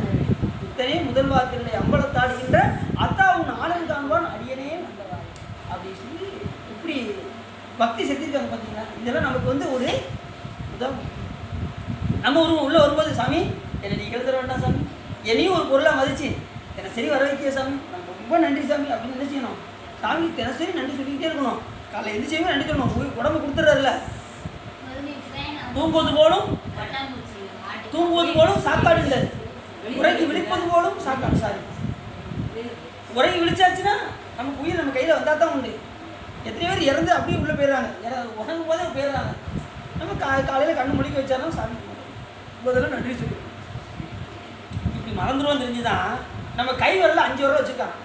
இத்தனே முதல் வார்த்தைகளை அம்பலத்தாடுகின்ற அத்தா உன் ஆடல் காண்பான் அடியனே வந்தவார் அப்படி சொல்லி இப்படி பக்தி செஞ்சிருக்காங்க பார்த்தீங்களா. இதெல்லாம் நமக்கு வந்து ஒரு உதாரணம். நம்ம உள்ளே வரும்போது சாமி என்னை நீ இகழ்ந்துட வேண்டாம் சாமி, என்னையும் ஒரு பொருளாக மதிச்சு தினசரி வர வைக்கிய சாமி, நான் ரொம்ப நன்றி சாமி அப்படின்னு என்ன செய்யணும்? சாமி தினசரி நன்றி சொல்லிக்கிட்டே இருக்கணும். காலையில் எந்திரிச்சையுமே நன்றி சொல்லணும். உடம்பு கொடுத்துட்றதில்ல. தூங்குவது போலும் சாக்காடு இல்லை, உறங்கி விழிப்பது போலும் சாக்காடு. சாரி, உறங்கி விழிச்சாச்சுன்னா நமக்கு உயிர் நம்ம கையில் வந்தால் தான் உண்டு. எத்தனை பேர் இறந்து அப்படியே உள்ளே போயிடுறாங்க, உறங்கும் போதே போயிடுறாங்க. நம்ம காலையில் கண்ணு முடிக்க வச்சாலும் சாமி முதல்ல நன்றி சொல்லி இப்படி மறந்துடுவோம். தெரிஞ்சுதான் நம்ம கை வரல 5 வரல வச்சுருக்காங்க.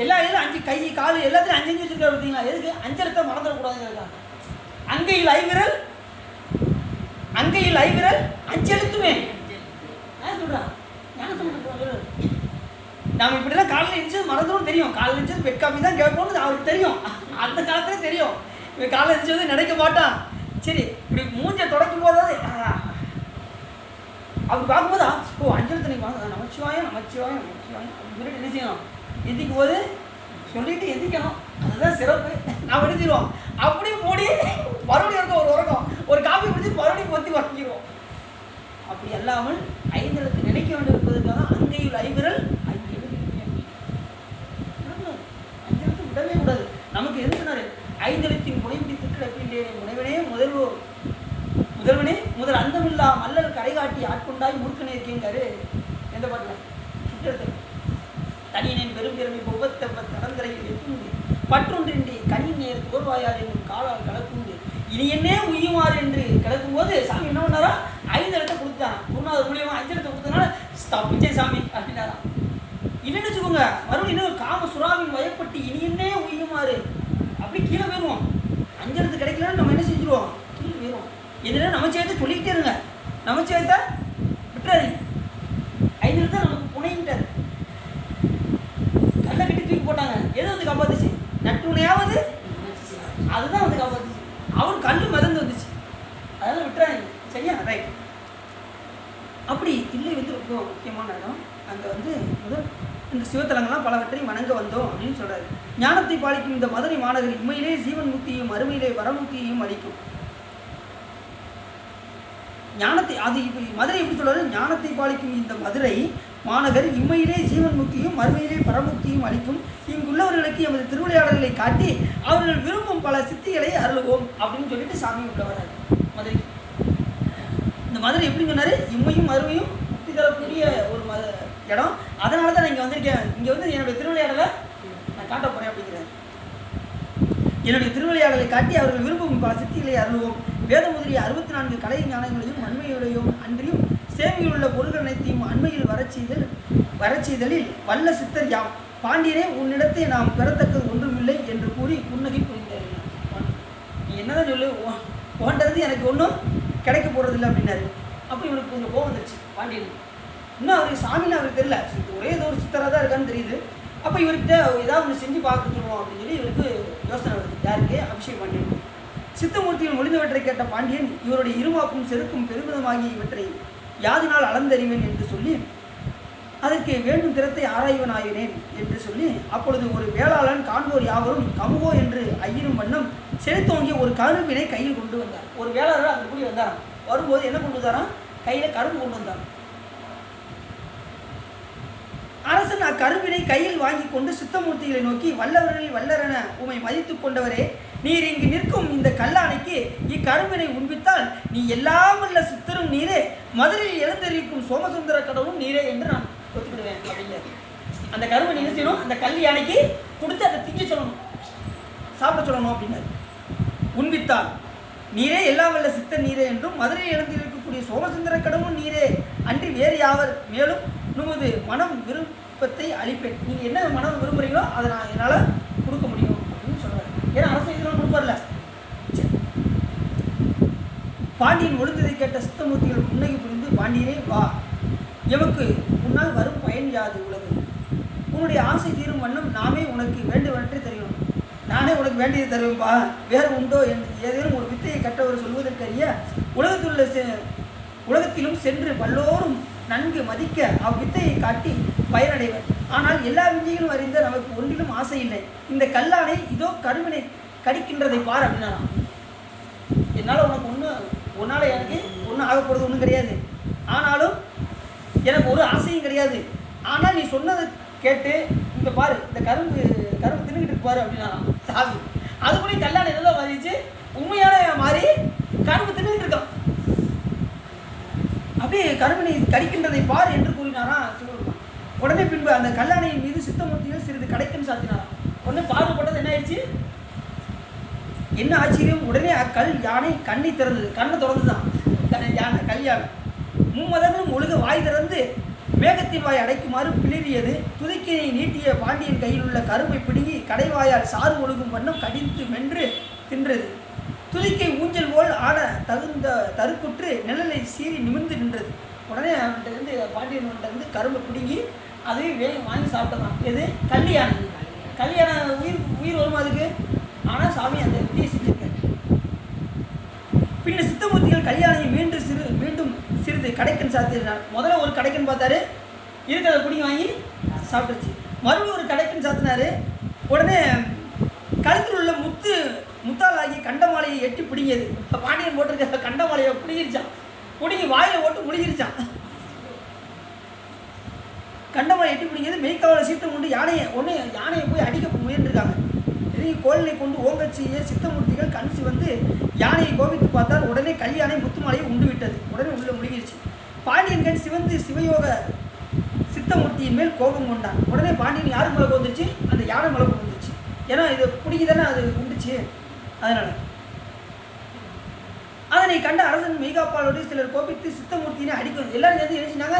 எல்லா இதிலும் 5 கை கால் எல்லாத்துலையும் 5 வச்சுருக்காரு பார்த்தீங்களா? எதுக்கு? அஞ்சலத்தை மறந்துடக்கூடாதுங்கிறதுக்காக. அங்கையில் ஐவிரல் 5 எழுத்துமே நான் சொல்கிறேன். நம்ம இப்படிலாம் காலையில் எழுந்திரிச்சது மறந்துடும் தெரியும். காலையில் எழுந்திரிச்சது பெட் காஃபி தான் கேட்போம்னு அவருக்கு தெரியும். அந்த காலத்துல தெரியும். இவன் காலையில் எழுந்திரிச்சது நினைக்க மாட்டான். சரி இப்படி மூஞ்சை தொடக்கும் போதாவது அப்படி பார்க்கும்போதா ஓ அஞ்சலத்தனை வாங்க நமச்சிவாயம் அப்படின்னு சொல்லிட்டு என்ன செய்யணும்? எந்திக்கும் போது சொல்லிட்டு எந்திக்கணும். அதுதான் சிறப்பு. நான் எடுத்துருவோம் அப்படியே மூடி மறுபடியும் இருக்க ஒரு உறக்கம், ஒரு காஃபி குடிச்சு மறுபடியும் பொத்தி வாங்கிடுவோம். அப்படி அல்லாமல் ஐந்தெழுத்து நினைக்க வேண்டும் என்பதற்காக அங்கையில் ஐவிரல் அஞ்செழுத்து விடவே கூடாது. நமக்கு எதுக்குனாரு ஐந்தெழுத்தின் புனைப்பிடித்து கிடக்கின்றேனே முனைவனே முதல்வனே முதல் அந்தமில்லா மல்லல் கரை காட்டி ஆட்கொண்டாய் முறுக்கனே இருக்கேங்காரு. எந்த பாட்டில் சுற்றத்தை தனியனின் பெரும் பெருமை உபத்தவ கடந்தரையில் எட்டுண்டு பற்றொன்றின்றி கனி நேர் தோல்வாயார் என்னும் காலால் கலக்குண்டு இனி என்னே உய்யுமாறு என்று கிடக்கும் போது சாமி என்ன பண்ணாரா, ஐந்தெழுத்தை கொடுத்தாராம். குருநாதர் மூலியமா அஞ்செழுத்தை கொடுத்ததுனால தப்பிச்சே சாமி அப்படின்னாராம். இல்லைன்னு வச்சுக்கோங்க, மறுபடியும் இன்னும் காம சுறாவின் வயப்பட்டு இனி என்னே உய்யுமாறு அப்படி கீழே போயிடுவோம். அஞ்செழுத்து கிடைக்கலன்னு நம்ம என்ன செஞ்சுருவோம், கீழே போயிடுவோம். எதுனா நமச்சிவாயத்தை சொல்லிக்கிட்டே இருங்க, நமச்சிவாயத்தை விட்டுறாதீங்க. ஐந்தெழுத்தை நமக்கு புனையிட்டாரு. கல்லை கட்டி தூக்கி போட்டாங்க, எது வந்து காப்பாத்துச்சு, நட்டுணையாவது அதுதான் வந்து காப்பாத்துச்சு. அவர் கல் மறந்து வந்துச்சு, அதெல்லாம் விட்டுறாங்க. சரியா, ரைட். அப்படி தில்லை வந்து ரொம்ப முக்கியமான இடம். அங்கே வந்து முதல் இந்த சிவத்தலங்கள்லாம் பலவற்றையும் வணங்க வந்தோம் அப்படின்னு சொல்கிறாரு. ஞானத்தை பாலிக்கும் இந்த மதுரை மாநகர் இம்மையிலே ஜீவன் முக்தியையும் அருமையிலே வரமுக்தியையும் அளிக்கும். ஞானத்தை அது இப்போ மதுரை எப்படி சொல்கிறாரு, ஞானத்தை பாலிக்கும் இந்த மதுரை மாநகர் இம்மையிலே ஜீவன் முக்தியும் மறுமையிலே பரமுக்தியும் அளிக்கும். இங்குள்ளவர்களுக்கு எமது திருவிளையாடல்களை காட்டி அவர்கள் விரும்பும் பல சித்திகளை அருள்வோம் அப்படின்னு சொல்லிட்டு சாமி உள்ள வர்றாரு மதுரைக்கு. இந்த மதுரை எப்படி சொன்னார், இம்மையும் மறுமையும் முக்தி தரக்கூடிய ஒரு இடம். அதனால தான் நான் இங்கே வந்திருக்கேன். இங்கே வந்து என்னுடைய திருவிளையாடலை நான் காட்ட போகிறேன் அப்படிங்கிறார். என்னுடைய திருவிளையாடலை காட்டி அவர்கள் விரும்பும் பல சித்திகளை அருள்வோம். வேத முதலிய 64 கலை ஞானங்களையும் அண்மையுடையும் அன்றியும் சேவையில் உள்ள பொருள்கள் அனைத்தையும் அண்மையில் வரச்செய்தலில் வல்ல சித்தர் யாம். பாண்டியனே உன்னிடத்தை நாம் பெறத்தக்கது ஒன்றுமில்லை என்று கூறி புன்னகை புரிந்தார். நீ என்னதான் சொல்லு, ஓன்றது எனக்கு ஒன்றும் கிடைக்க போகிறதில்லை அப்படின்னாரு. அப்போ இவனுக்கு கொஞ்சம் கோவம் வந்துருச்சு பாண்டியனுக்கு. இன்னும் அவருக்கு சாமின்னு அவருக்கு தெரியல, ஒரே ஏதோ ஒரு சித்தராக தான் இருக்கான்னு தெரியுது. அப்போ இவர்கிட்ட ஏதாவது ஒன்று செஞ்சு பார்க்க சொல்லுவோம் அப்படின்னு சொல்லி இவருக்கு யோசனை வருது. யாருக்கு, அபிஷேக் பாண்டியன். சித்தமூர்த்தியில் முடிந்தவற்றை கேட்ட பாண்டியன் இவருடைய இருமாப்பும் செருக்கும் பெருமிதமாகி இவற்றை யாதினால் அளந்தறிவேன் என்று சொல்லி அதற்கு வேண்டும் திறத்தை ஆராய்வன் ஆயினேன் என்று சொல்லி அப்பொழுது ஒரு வேளாளன் காண்போர் யாவரும் கமுகோ என்று ஐயரும் வண்ணம் செலுத்தோங்கிய ஒரு கரும்பினை கையில் கொண்டு வந்தார். ஒரு வேளாளர் அந்த கூடி வந்தாராம். வரும்போது என்ன கொண்டு வந்தாராம், கையில் கரும்பு கொண்டு வந்தார். அரசன் அக்கரும்பினை கையில் வாங்கி கொண்டு சித்தமூர்த்திகளை நோக்கி, வல்லவர்களில் வல்லரென உமை மதித்து கொண்டவரே, நீர் இங்கு நிற்கும் இந்த கல்லானைக்கு இக்கரும்பினை உண்பித்தால் நீ எல்லாம் உள்ள சித்தரும் நீரே, மதுரையில் எழுந்தறிவிக்கும் சோமசுந்தர கடவுளும் நீரே என்று நான் ஒத்துக்கிடுவேன் அப்படிங்கிறார். அந்த கரும்பு என்ன செய்யணும், அந்த கல் யானைக்கு கொடுத்து அதை திங்க சொல்லணும், சாப்பிட சொல்லணும் அப்படின்னாரு. உண்பித்தால் நீரே எல்லாம் வல்ல சித்தர் நீரே என்றும் மதுரையில் எழுந்திருக்கக்கூடிய சோமசுந்தர கடவுளும் நீரே அன்றி வேறு யாவர், மேலும் உமது மனம் விருப்பத்தை அளிப்பேன். நீங்கள் என்ன மனம் விரும்புகிறீங்களோ அதை நான் என்னால் கொடுக்க முடியும் அப்படின்னு சொல்கிறார். ஏன்னா அரசு இதெல்லாம் கொடுப்பார்ல. பாண்டியன் ஒழுந்ததை கேட்ட சித்தமூர்த்திகள் புன்னகை புரிந்து, பாண்டியனே வா, எமக்கு உன்னால் வரும் பயன் யாது உள்ளது, உன்னுடைய ஆசை தீரும் வண்ணம் நாமே உனக்கு வேண்டுவற்றை தருகிறோம். நானே உனக்கு வேண்டியதை தருவேன்பா, வேறு உண்டோ என்று ஏதேனும் ஒரு வித்தையை கற்றவர் சொல்வதற்கரிய உலகத்திலும் சென்று பல்லோரும் நன்கு மதிக்க அவ்வித்தையை காட்டி பயனடைவர். ஆனால் எல்லா விஞ்ஞைகளும் அறிந்த நமக்கு ஒன்றிலும் ஆசை இல்லை. இந்த கல்லானை இதோ கருவினை கடிக்கின்றதை பார் அப்படின்னா, என்னால் உனக்கு உன்னால் எனக்கு ஒன்றும் ஆக போகிறது ஒன்றும் கிடையாது, ஆனாலும் எனக்கு ஒரு ஆசையும் கிடையாது. ஆனால் நீ சொன்னதை கேட்டு இந்த பாரு, இந்த கரும்பு தின்னுக்கிட்டு இருப்பாரு அப்படின்னா சாமி. அதுக்குள்ளே கல்லானை என்னதான் மாறிடுச்சு, உண்மையான மாறி கரும்பு தின்னுக்கிட்டு இருக்கான். அப்படியே கரும்பினை கடிக்கின்றதை பார் என்று கூறினாராம் சிவபெருமான். உடனே பின்பு அந்த கல்லானையின் மீது சித்தமூர்த்திகள் சிறிது கடைக்கன் சாத்தினாராம். உடனே பார்வைப்பட்டது என்ன ஆயிடுச்சு, என்ன ஆச்சரியம், உடனே அக்கல் யானை கண்ணை திறந்தது. கண்ணை திறந்துதான் யானை, கல் யானை மும்மதங்களும் ஒழுக வாய் திறந்து மேகத்தின் வாய் அடைக்குமாறு பிளிரியது. துதிக்கையை நீட்டிய பாண்டியன் கையில் உள்ள கரும்பை பிடுங்கி கடைவாயால் சாறு ஒழுகும் வண்ணம் கடித்து மென்று தின்றது. துதிக்கை ஊஞ்சல் போல் ஆட தகுந்த தருக்குற்று நிழலை சீறி நிமிர்ந்து நின்றது. உடனே அவன்கிட்ட பாண்டியன் கரும்பை பிடுங்கி அதுவே வாங்கி சாப்பிட்டதான். எது, கல்யாணம். கல்யாணம் உயிர் வருமா அதுக்கு? ஆனால் சாமி அந்த வித்தியை செஞ்சிருக்காரு. பின்ன சித்தமூர்த்திகள் கல்யாணியை மீண்டும் சிறிது கடைக்கன் சாத்தினார். முதல்ல ஒரு கடைக்கன் பார்த்தாரு, இருக்கிறத பிடிங்கி வாங்கி சாப்பிட்டுச்சு. மறுபடியும் ஒரு கடைக்கன் சாத்தினாரு. உடனே கழுத்தில் உள்ள முத்தாலாகி கண்டமாலையை எட்டி பிடிங்கியது. பாண்டியன் போட்டிருக்க கண்டமாலையை பிடிங்கிருச்சான், பிடிங்கி வாயில போட்டு முழுகிருச்சான். கண்டமாலை எட்டி பிடிங்கிறது மெய்க்காவலை சீட்டம் கொண்டு யானையை போய் அடிக்க முயன்றிருக்காங்க. கோலினை கொண்டு ஓங்கச்சிய சித்தமூர்த்திகள் கணிச்சு வந்து யானையை கோபித்து பார்த்தால் உடனே கல்யாணை முத்துமாலையை உண்டு விட்டது. உடனே உள்ள முழுகிருச்சு. பாண்டியன் கண் சிவந்து சிவயோக சித்தமூர்த்தியின் மேல் கோபம் கொண்டான். உடனே பாண்டியன் யாரு மேலே வந்துருச்சு? அந்த யானை மேலே வந்துருச்சு. ஏன்னா இது பிடிக்குதானே அது உண்டுச்சு. அதனால அதனை கண்ட அரசன் மெய்காப்பாளோடு சிலர் கோபித்து சித்தமூர்த்தினை அடிக்க எல்லாரும் சேர்ந்து நினைச்சினாங்க,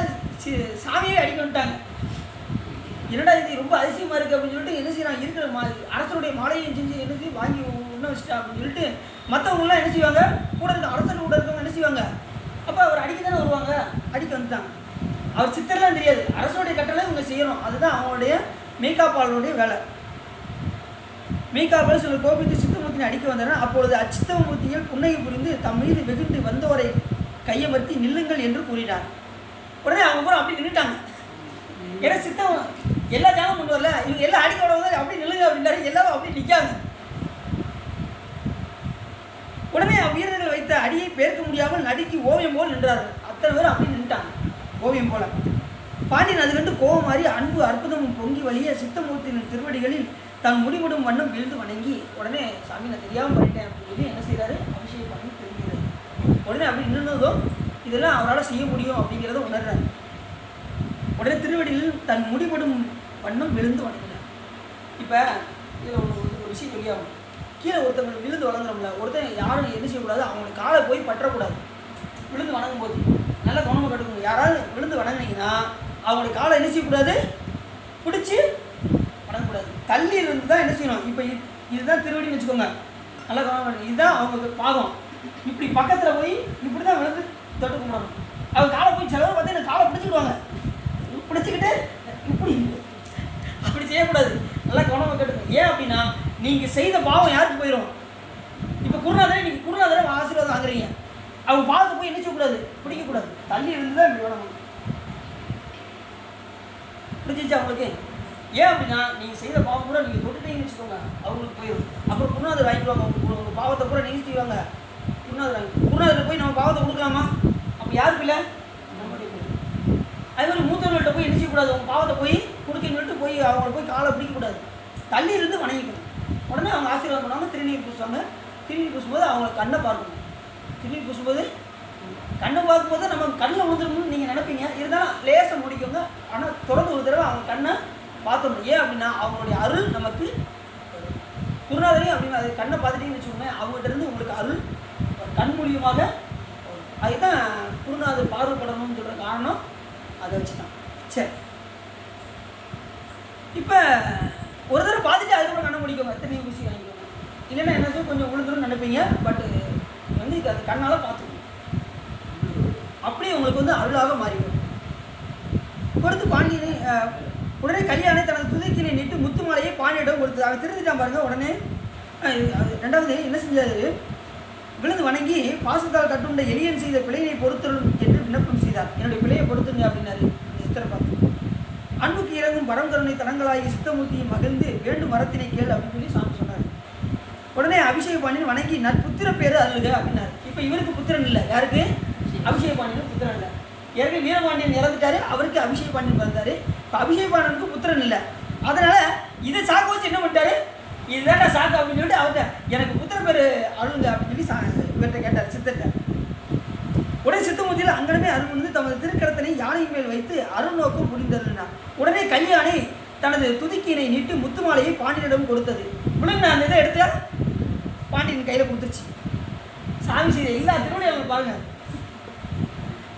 சாமியே அடிக்க வந்துட்டாங்க. என்னடா இது ரொம்ப அதிசயமாக இருக்குது அப்படின்னு சொல்லிட்டு என்ன செய்யறாங்க, இருக்கிற அரசனுடைய மாலையை செஞ்சு என்ன செய்ய வாங்கி உண்ண வச்சுட்டா அப்படின்னு சொல்லிட்டு மற்றவங்களாம் என்ன செய்வாங்க, கூட இருக்க அரசன் கூட இருக்கவங்க என்ன செய்வாங்க, அப்போ அவர் அடிக்க தானே வருவாங்க, அடிக்க வந்துட்டாங்க. அவர் சித்தர்லாம் தெரியாது, அரசனுடைய கட்டளை இவங்க செய்யணும், அதுதான் அவங்களுடைய மெய்காப்பாளனுடைய வேலை. மெய்காப்பாளர் சிலர் கோபித்து சித்தமூர்த்தினை அடிக்க வந்தனர். அப்பொழுது அச்சித்தமூர்த்திகள் புன்னகை புரிந்து தம் மீது வெகுண்டு வந்தவரை கையமர்த்தி நில்லுங்கள் என்று கூறினார். உடனே அவங்க கூட அப்படி நின்றுட்டாங்க. ஏன்னா சித்தம் எல்லா ஜாமும் கொண்டு வரல, இவங்க எல்லாம் அடிக்க விட அப்படி நில்லுங்க அப்படின்னாரு. எல்லாரும் அப்படி நிற்காங்க. உடனே வீரர்கள் வைத்த அடியை பேர்க்க முடியாமல் நடுக்கி ஓவியம் போல் நின்றார்கள். அத்தனை பேரும் அப்படி நின்றுட்டாங்க ஓவியம் போல. பாண்டியன் அது கண்டு கோபம் மாறி அன்பு அற்புதமும் பொங்கி வழிய சித்தமூர்த்தியின் திருவடிகளில் தன் முடிவிடும் வண்ணம் விழுந்து வணங்கி, உடனே சாமி நான் தெரியாமல் பண்ணிட்டேன் அப்படின்னு சொல்லி என்ன செய்கிறாரு, அபிஷேகம் பண்ணி தெரிஞ்சுக்கிறாரு. உடனே அப்படி நின்றுனதும் இதெல்லாம் அவரால் செய்ய முடியும் அப்படிங்கிறத உணர்றாரு. உடனே திருவடியில் தன் முடிபடும் வண்ணம் விழுந்து வணங்கினார். இப்போ இதில் ஒரு விஷயம் சொல்லியாகும். கீழே ஒருத்தவங்க விழுந்து வணங்குறோம்ல, ஒருத்தன் யாரும் என்ன செய்யக்கூடாது, அவங்களுக்கு காலை போய் பற்றக்கூடாது. விழுந்து வணங்கும் போது நல்லா கவனமாக கட்டுக்கணும். யாராவது விழுந்து வணங்கினீங்கன்னா அவங்களுடைய காலை என்ன செய்யக்கூடாது, பிடிச்சி வணங்கக்கூடாது. தள்ளி இருந்து தான் என்ன செய்யணும். இப்போ இதுதான் திருவடின்னு வச்சுக்கோங்க, நல்லா கவனம். இதுதான் அவங்க பாகம். இப்படி பக்கத்தில் போய் இப்படி தான் விழுந்து தொட்டு கும்பிடணும். அவங்க காலை போய் செலவு பார்த்து எனக்கு காலை பிடிச்சிக்கிடுவாங்க, பிடிச்சிக்கிட்டு இப்படி அப்படி செய்யக்கூடாது. நல்லா கவனமாக கேட்டுக்கணும். ஏன் அப்படின்னா நீங்கள் செய்த பாவம் யாருக்கு போயிடும். இப்போ நீங்கள் குருநாதரை ஆசீர்வாதம் வாங்குறீங்க, அவங்க பாவத்தை போய் என்ன செய்யக்கூடாது, பிடிக்கக்கூடாது. தள்ளி இருந்து தான் இப்படி வேணும். பிடிச்சிச்சா அவங்களுக்கு? ஏன் அப்படின்னா நீங்கள் செய்த பாவம் கூட நீங்கள் தொட்டுட்டீங்கன்னு வச்சுக்கோங்க, அவங்களுக்கு போயிடும். அப்புறம் குருநாதர் வாங்கிக்குவாங்க. உங்கள் பாவத்தை கூட நீங்கள் செய்வாங்க, குருநாதர் வாங்கி. குருநாதர் போய் நம்ம பாவத்தை கொடுக்கலாமா? அப்போ யாருக்கு இல்லை, நம்மகிட்டே போய். அதே மாதிரி மூத்தவர்கள்ட்ட போய் என்ன செய்யக்கூடாது, அவங்க பாவத்தை போய் கொடுக்கன்னு சொல்லிட்டு போய் அவங்கள போய் காலை பிடிக்கக்கூடாது. தள்ளி இருந்து வணங்கிக்கணும். உடனே அவங்க ஆசீர்வாதம் பண்ணுவாங்க. திருநீர் பூசுவாங்க. திருநீர் பூசும்போது அவங்கள கண்ணை பார்க்கணும். திருநீர் பூசும்போது கண்ணை பார்க்கும்போது நம்ம கண்ணில் விழுந்துருக்கணும்னு நீங்கள் நினைப்பீங்க. இருந்தாலும் லேசை முடிக்கோங்க. ஆனால் தொடர்ந்து ஒரு தடவை அவங்க கண்ணை பார்த்துடணும். ஏன் அப்படின்னா அவங்களுடைய அருள் நமக்கு குருநாதரையும் அப்படின்னு அது கண்ணை பார்த்துட்டீங்கன்னு வச்சுக்கோங்க, அவங்ககிட்ட இருந்து உங்களுக்கு அருள் கண் மூலியமாக. அதுதான் குருநாதர் பார்வைப்படணும்னு சொல்கிற காரணம் அதை வச்சுதான். சரி, இப்போ ஒரு தடவை பார்த்துட்டு அதுக்கப்புறம் கண்ணை முடிக்கோங்க, திருநீர் பூசி வாங்கிக்கோங்க. இல்லைன்னா என்ன செய்ய கொஞ்சம் விழுந்துருன்னு நினைப்பீங்க. பட் வந்து அது கண்ணால் பார்த்துக்கணும். அப்படியே உங்களுக்கு வந்து அருளாக மாறிவிடும். கொடுத்து பாண்டியனை உடனே கல்யாணை தனது துதிக்கினை நீட்டு முத்து மாலையை பாண்டியிடம் கொடுத்து அவன் திருந்திட்டான் பாருங்க. உடனே ரெண்டாவது என்ன செஞ்சாரு, விழுந்து வணங்கி பாசத்தால் கட்டுண்ட எளியன் செய்த பிழையை பொறுத்தரும் என்று விண்ணப்பம் செய்தார். என்னுடைய பிழையை பொறுத்துங்க அப்படின்னாரு. சித்திரை பார்த்து அன்புக்கு இறங்கும் பரங்கருணை தனங்களாகி சித்தமூர்த்தியை மகிழ்ந்து வேண்டும் வரத்தினை கேள் அப்படின்னு சொல்லி சாமி சொன்னார். உடனே அபிஷேக பாண்டியன் வணங்கி நற்புத்திர பேரு அருளுக அப்படின்னாரு. இப்போ இவருக்கு புத்திரன் இல்லை, யாருக்கு, அபிஷேக பாண்டியனுக்கு புத்திரன் இல்லை. ஏற்கனவே வீரபாண்டியன் இறந்துட்டாரு, அவருக்கு அபிஷேக பாண்டியன் வந்தாரு. இப்போ அபிஷேக பாண்டியனுக்கு புத்திரன் இல்லை. அதனால இதை சாக்கு வச்சு என்ன பண்ணிட்டாரு, இதுதான் சாக்கு அப்படின்னு சொல்லிட்டு அவர்கிட்ட எனக்கு புத்திர பேர் அருளுங்க அப்படின்னு சொல்லி இவர்கிட்ட கேட்டார் சித்தர்கிட்ட. உடனே சித்தமூர்த்தியில் அங்கனமே அருள் வந்து தமது திருக்கரத்தனை யானையின் மேல் வைத்து அருள் நோக்கம் புரிந்தருளினார். உடனே கல்யாணி தனது துதிக்கினை நீட்டு முத்துமாலையை பாண்டியனிடம் கொடுத்தது. விழுந்து அந்த இதை எடுத்து பாண்டியன் கையில் கொடுத்துருச்சு. சாமி செய்த எல்லா திருவிழையாளர்கள் பாருங்க,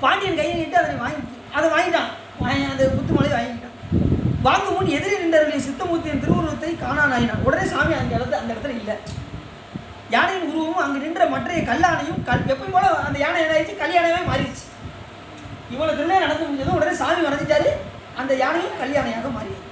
பாண்டியன் கையை நீட்டு அதை வாங்கிட்டான். அந்த முத்துமாலையை வாங்கிட்டான். வாங்கும் முன் எதிரே நின்றவர்களின் சித்தமூர்த்தியின் திருவுருவத்தை காணானாயினான். உடனே சாமி அந்த இடத்துல இல்லை. யானையின் உருவமும் அங்கு நின்ற மற்றைய கல்லானையும் எப்பயும் போல அந்த யானை என்னாயிடுச்சு, கல்யாணமே மாறிடுச்சு. இவ்வளோ திருவிழா நடந்து முடிஞ்சதும் உடனே சாமி வரைஞ்சிட்டாரு, அந்த யானையும் கல்யாணையாக மாறியது.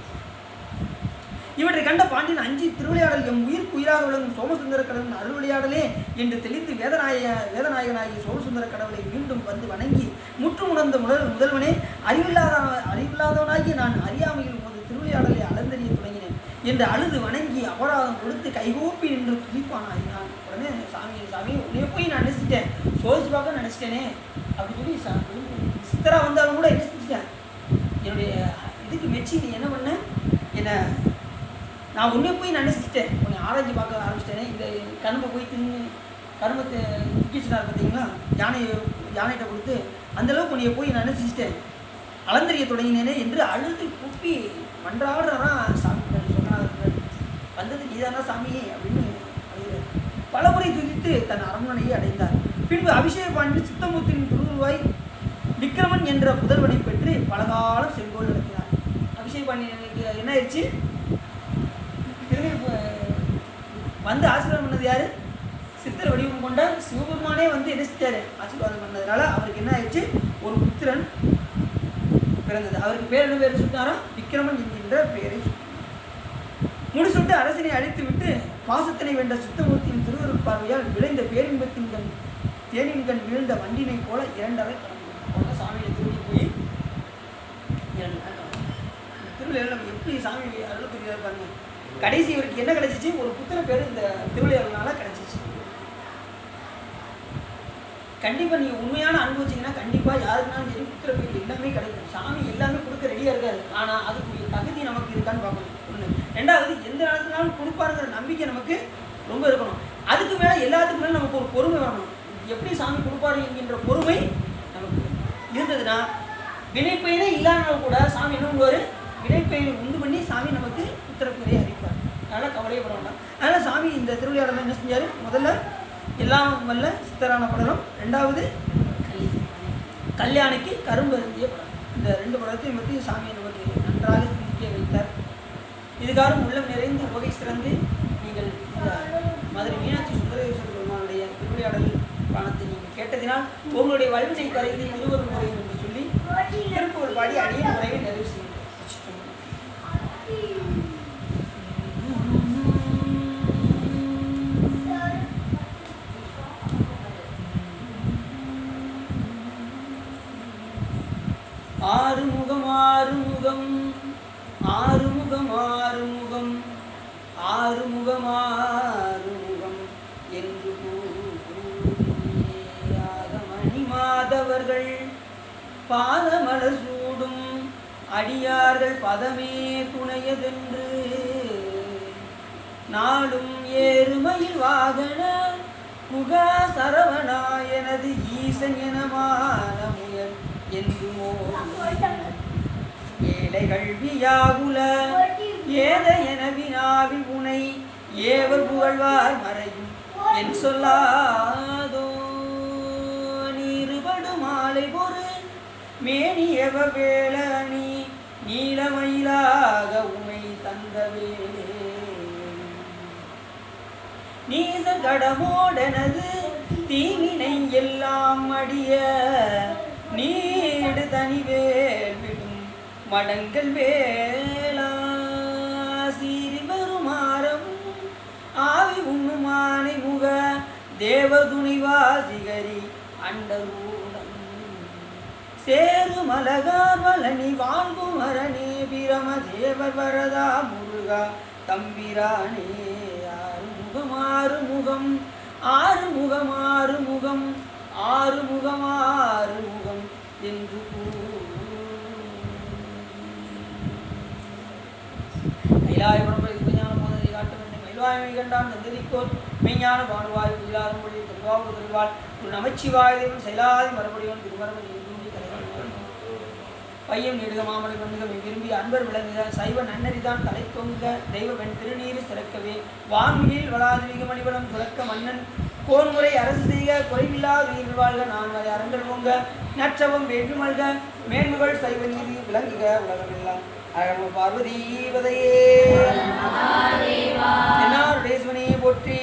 இவற்றை கண்ட பாண்டியன் அஞ்சி திருவிளையாடல் எம் உயிருக்கு உயிராக விளங்கும் சோமசுந்தர கடவுளின் அருள் விளையாடலே என்று தெளிந்து வேதநாயகனாகிய சோமசுந்தர கடவுளை மீண்டும் வந்து வணங்கி முற்று உணர்ந்த முதல்வனே அறிவில்லாதவனாகிய நான் அறியாமையில் உமது திருவிளையாடலை அளந்தறிய தொடங்கினேன். என்று அழுது வணங்கி அபராதம் கொடுத்து கைகூப்பி நின்று துதிப்பானாயினான். உடனே சாமி உன்னைய போய் நான் நினைச்சிட்டேன், சோதிச்சு பார்க்க நினச்சிட்டேனே அப்படின்னு சொல்லி சித்தரா வந்தாலும் கூட என்ன செஞ்சுட்டேன், என்னுடைய இதுக்கு மெச்சி நீ என்ன பண்ண, என்ன நான் உன்னைய போய் நினச்சிட்டேன், உன்னை ஆராய்ச்சி பார்க்க ஆரம்பிச்சிட்டேனே. இந்த கரும்பை போய் தின்னு கரும்பத்தை துக்கிச்சிட்டார் பார்த்தீங்களா, யானைகிட்ட கொடுத்து அந்தளவுக்கு உன்னைய போய் நினச்சிட்டேன், அலந்தறிய தொடங்கினேனே என்று அழுது குப்பி மன்றாடுறான். சாமி சொன்னார், வந்தது நீதானா சாமி அப்படின்னு அழுகிறார். பலமுறை துதித்து தன் அரண்மனையை அடைந்தார். பின்பு அபிஷேக பாண்டி சித்தமூர்த்தியின் திருவுருவாய் விக்ரமன் என்ற புதல்வனை பெற்று பலகாலம் செங்கோல் நடத்தினார். அபிஷேக பாண்டியனுக்கு என்ன ஆயிடுச்சு, வந்து ஆசீர்வாதம் பண்ணது யாரு, சித்தர் வடிவம் கொண்ட சிவபெருமானே வந்து என்ன செஞ்சாரு, ஆசீர்வாதம் பண்ணதுனால அவருக்கு என்ன ஆயிடுச்சு, ஒரு புத்திரன் பிறந்தது. அவருக்கு பேர் என்ன பேர் சுட்டாரா, விக்ரமன் என்கின்ற பெயரை முடிசுட்டு அரசனை அழைத்து விட்டு பாசத்தினை வென்ற சித்தமூர்த்தியின் திருவருள் பார்வையால் விளைந்த பேரின்பத்தின் கண் தேனின் கண் விழுந்த வண்டினை போல 2 அறை கடந்து சாமியை திரும்பி போய் 2 திருவிழா நம்ம எப்படி சாமி அருள் புரியாத பாருங்க. கடைசி இவருக்கு என்ன கிடைச்சிச்சு, ஒரு புத்திர பேர் இந்த திருவிழாவினால கிடைச்சிச்சு. கண்டிப்பாக நீங்கள் உண்மையான அனுபவிச்சிங்கன்னா கண்டிப்பாக யாருக்குனாலும் சரி புத்திர பேர் எல்லாமே கிடைக்கும். சாமி எல்லாமே கொடுக்க ரெடியாக இருக்காது, ஆனால் அதுக்குரிய தகுதி நமக்கு இருக்கான்னு பார்க்கணும். ஒன்று. 2வது, எந்த நேரத்தினாலும் கொடுப்பாருங்கிற நம்பிக்கை நமக்கு ரொம்ப இருக்கணும். அதுக்கு மேலே எல்லாத்துக்கு மேலே நமக்கு ஒரு பொறுமை வரணும். எப்படி சாமி கொடுப்பாரு என்கின்ற பொறுமை நமக்கு இருந்ததுன்னா வினைப்பயனே இல்லாமல் கூட சாமி என்ன பண்ணுவார், வினைப்பயனை உண்டு பண்ணி சாமி நமக்கு புத்திர பேரை அறிவிப்பார். அதனால் கவலையப்பட வேண்டாம். அதனால் சாமி இந்த திருவிழாவில் என்ன செஞ்சார், முதல்ல எல்லாம் வல்ல சித்தரான படலம், 2வது கல்யாணிக்கு கரும்பு அருந்திய படம். இந்த 2 படத்தையும் பற்றி சாமியை நமக்கு நன்றாக சிந்திக்க வைத்தார். இதுகாரும் உள்ளம் நிறைந்து உபகை சிறந்து நீங்கள் இந்த மதுரை மீனாட்சி சுந்தரேஸ்வரர் பெருமானுடைய திருவிளையாடல் பாடத்தை நீங்கள் கேட்டதினால் உங்களுடைய வல்வினை கரைந்து இருவரும் முறையும் என்று சொல்லி திருப்பூர் பாடி அடிய முறையை நிறைவு செய்யும். ஆறுமுகம் ஆறுமுகம் ஆறுமுகம் ஆறுமுகம் ஆறுமுகம் ஆறுமுகம் என்று மணி மாதவர்கள் பாதமலர் சூடும் அடியார்கள் பதமே துணையதென்று நாளும் ஏறுமையில் வாகன முகா சரவணா எனது ஈசன் எனமான முயல் என்று ஏழைகள் வியாகுல ஏத என வினாவில் உனை ஏவர் புகழ்வார் மறையும் என் சொல்லாதோ நீருபடு மாலை பொரு மேனியவ வேளனி நீலமயிலாக உமை தந்த வேலே நீசர் கடமோடனது தீவினை எல்லாம் அடிய நீடு தனிவேல் விடும் மடங்கள் வேளா சீறி வருமாறம் ஆவி உண்ணுமானை முக தேவதுணிவாசிகரி அண்டரூடம் சேரு மலகார் வலனி வாழ்குமரனே பிரம தேவர் வரதா முருகா தம்பிரானே ஆறுமுகம் ஆறுமுகம் ஆறுமுகம் ஆறுமுகம் ஆறுமுகம் ஆறுமுகம் என்று கைலாய பரம்பரைஞான போதனை காட்ட வேண்டும் மயில்வாய்மை கண்டான் தந்ததிக்கோர் மெய்ஞான பானுவாய் உயிலாரும் மொழி திருவாவு திருவாள் ஒரு நமச்சிவாய தேவன் செயலாதி மறுபடியும் திருமரமணி பையன் நெடுக மாமலை பண்ணுக விரும்பி அன்பர் விளங்குக சைவ நன்னறிதான் தலை தொங்க தெய்வ வெண் திருநீர் சிறக்கவே வான்முகில் வளாதிரிக மணிவளம் சுரக்க மன்னன் கோன்முறை அரசு செய்க குறைவில்லாத உயிர் வாழ்க நான் வரை அரங்கல் போங்க நற்றவம் வேண்டுமல்க மேன்முகள் சைவ நீதி விளங்குக உலகமெல்லாம் அழகு பார்வதி பதையே என்னாருடைய சிவனையை போற்றி